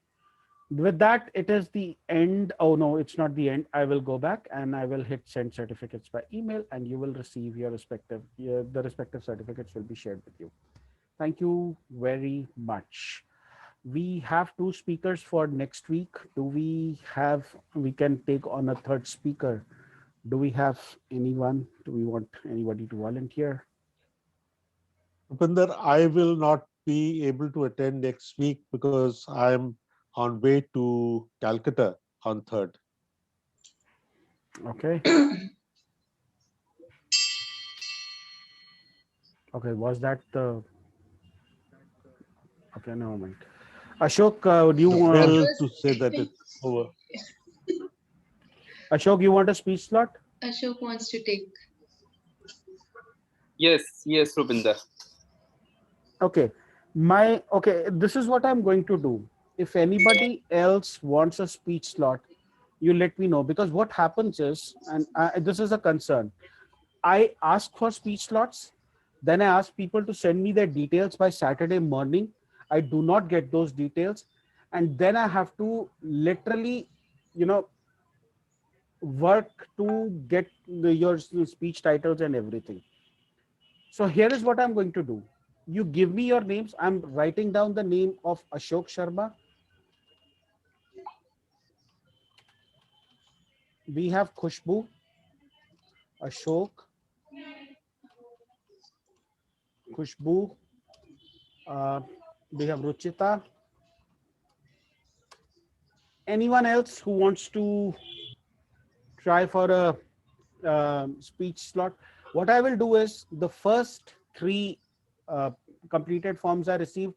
With that, it is the end. Oh, no, it's not the end. I will go back and I will hit send certificates by email and you will receive your the respective certificates will be shared with you. Thank you very much. We have two speakers for next week. We can take on a third speaker. Do we have anyone? Do we want anybody to volunteer? Rupinder, I will not be able to attend next week because I'm on way to Calcutta on 3rd. Okay. Okay, was that the... Okay, never mind. Ashok, do you Well, to say that it's over. Ashok, you want a speech slot? Ashok wants to take. Yes, Rupinder. Okay. This is what I'm going to do. If anybody else wants a speech slot, you let me know, because what happens is, and this is a concern, I ask for speech slots, then I ask people to send me their details by Saturday morning. I do not get those details, and then I have to literally, work to get your speech titles and everything. So here is what I'm going to do. You give me your names. I'm writing down the name of Ashok Sharma. We have Khushbu, Ashok, Khushbu. We have Ruchita. Anyone else who wants to try for a speech slot? What I will do is the first three completed forms I received,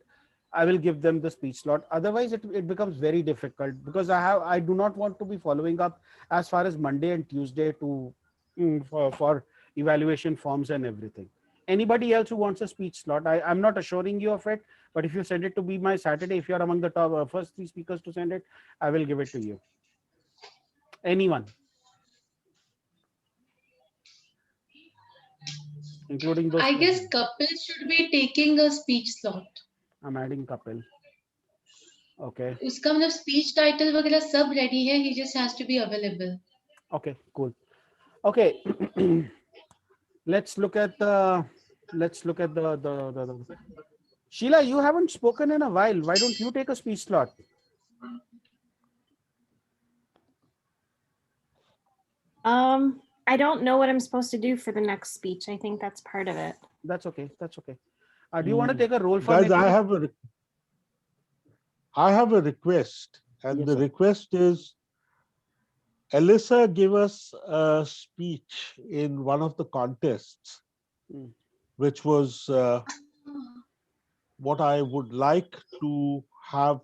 I will give them the speech slot. Otherwise, it becomes very difficult, because I do not want to be following up as far as Monday and Tuesday for evaluation forms and everything. Anybody else who wants a speech slot, I'm not assuring you of it, but if you send it to be my Saturday, if you're among the top first three speakers to send it, I will give it to you. Anyone? Including those. I guess Kapil should be taking a speech slot. I'm adding Kapil. Okay. उसका मतलब speech title वगैरह सब ready है. He just has to be available. Okay, cool. Okay. Let's look at the Sheila, you haven't spoken in a while. Why don't you take a speech slot? I don't know what I'm supposed to do for the next speech. I think that's part of it. That's okay. That's okay. Do you want to take a role for Guys, next I week? have a request, and Yes, the sir. request is Alyssa give us a speech in one of the contests, which was what I would like to have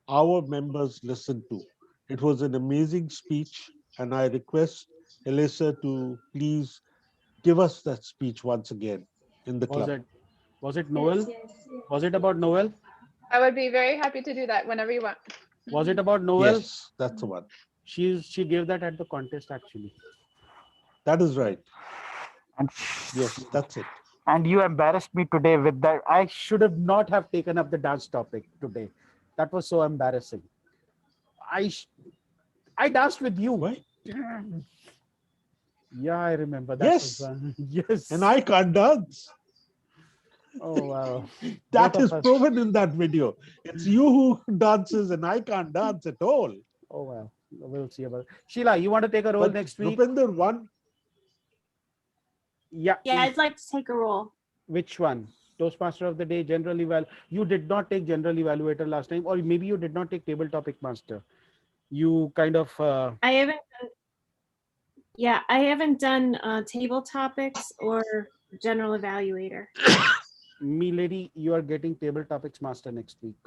our members listen to. It was an amazing speech, and I request Alyssa to please give us that speech once again in the club. Was it Noel? Yes. Was it about Noel? I would be very happy to do that whenever you want. Was it about Noel? Yes, that's the one. She gave that at the contest, actually. That is right. And yes, that's it. And you embarrassed me today with that. I should have not have taken up the dance topic today. That was so embarrassing. I danced with you. What? Yeah, I remember that. Yes. Yes. And I can't dance. Oh, wow. That is proven in that video. It's you who dances and I can't dance at all. Oh, wow. We'll see about it. Sheila, you want to take a role next week? Rupinder won. Yeah. Yeah, I'd like to take a role. Which one? Toastmaster of the day, general eval. You did not take general evaluator last time, or maybe you did not take table topic master. You kind of... I haven't done table topics or general evaluator. Me lady, you are getting table topics master next week.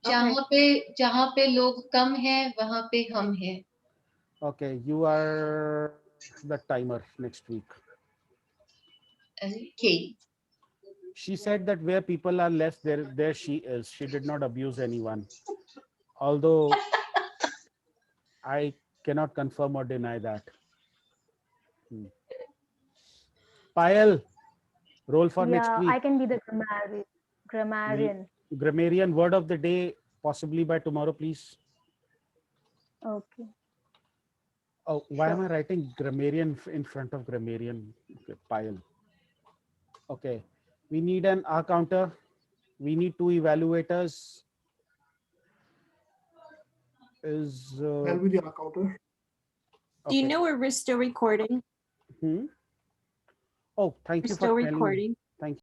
जहाँ पे लोग कम हैं वहाँ पे हम हैं. Okay, you are the timer next week. Okay. She said that where people are less, there she is. She did not abuse anyone. Although I cannot confirm or deny that. Payal, role for next week. I can be the grammarian. Grammarian, word of the day, possibly by tomorrow, please. Okay. Oh, why am I writing grammarian in front of grammarian? Okay, Payal. Okay. We need an R counter. We need 2 evaluators. Is I'll be the counter. Do you know where we're still recording? Oh, thank We're you for still telling me. recording. Thank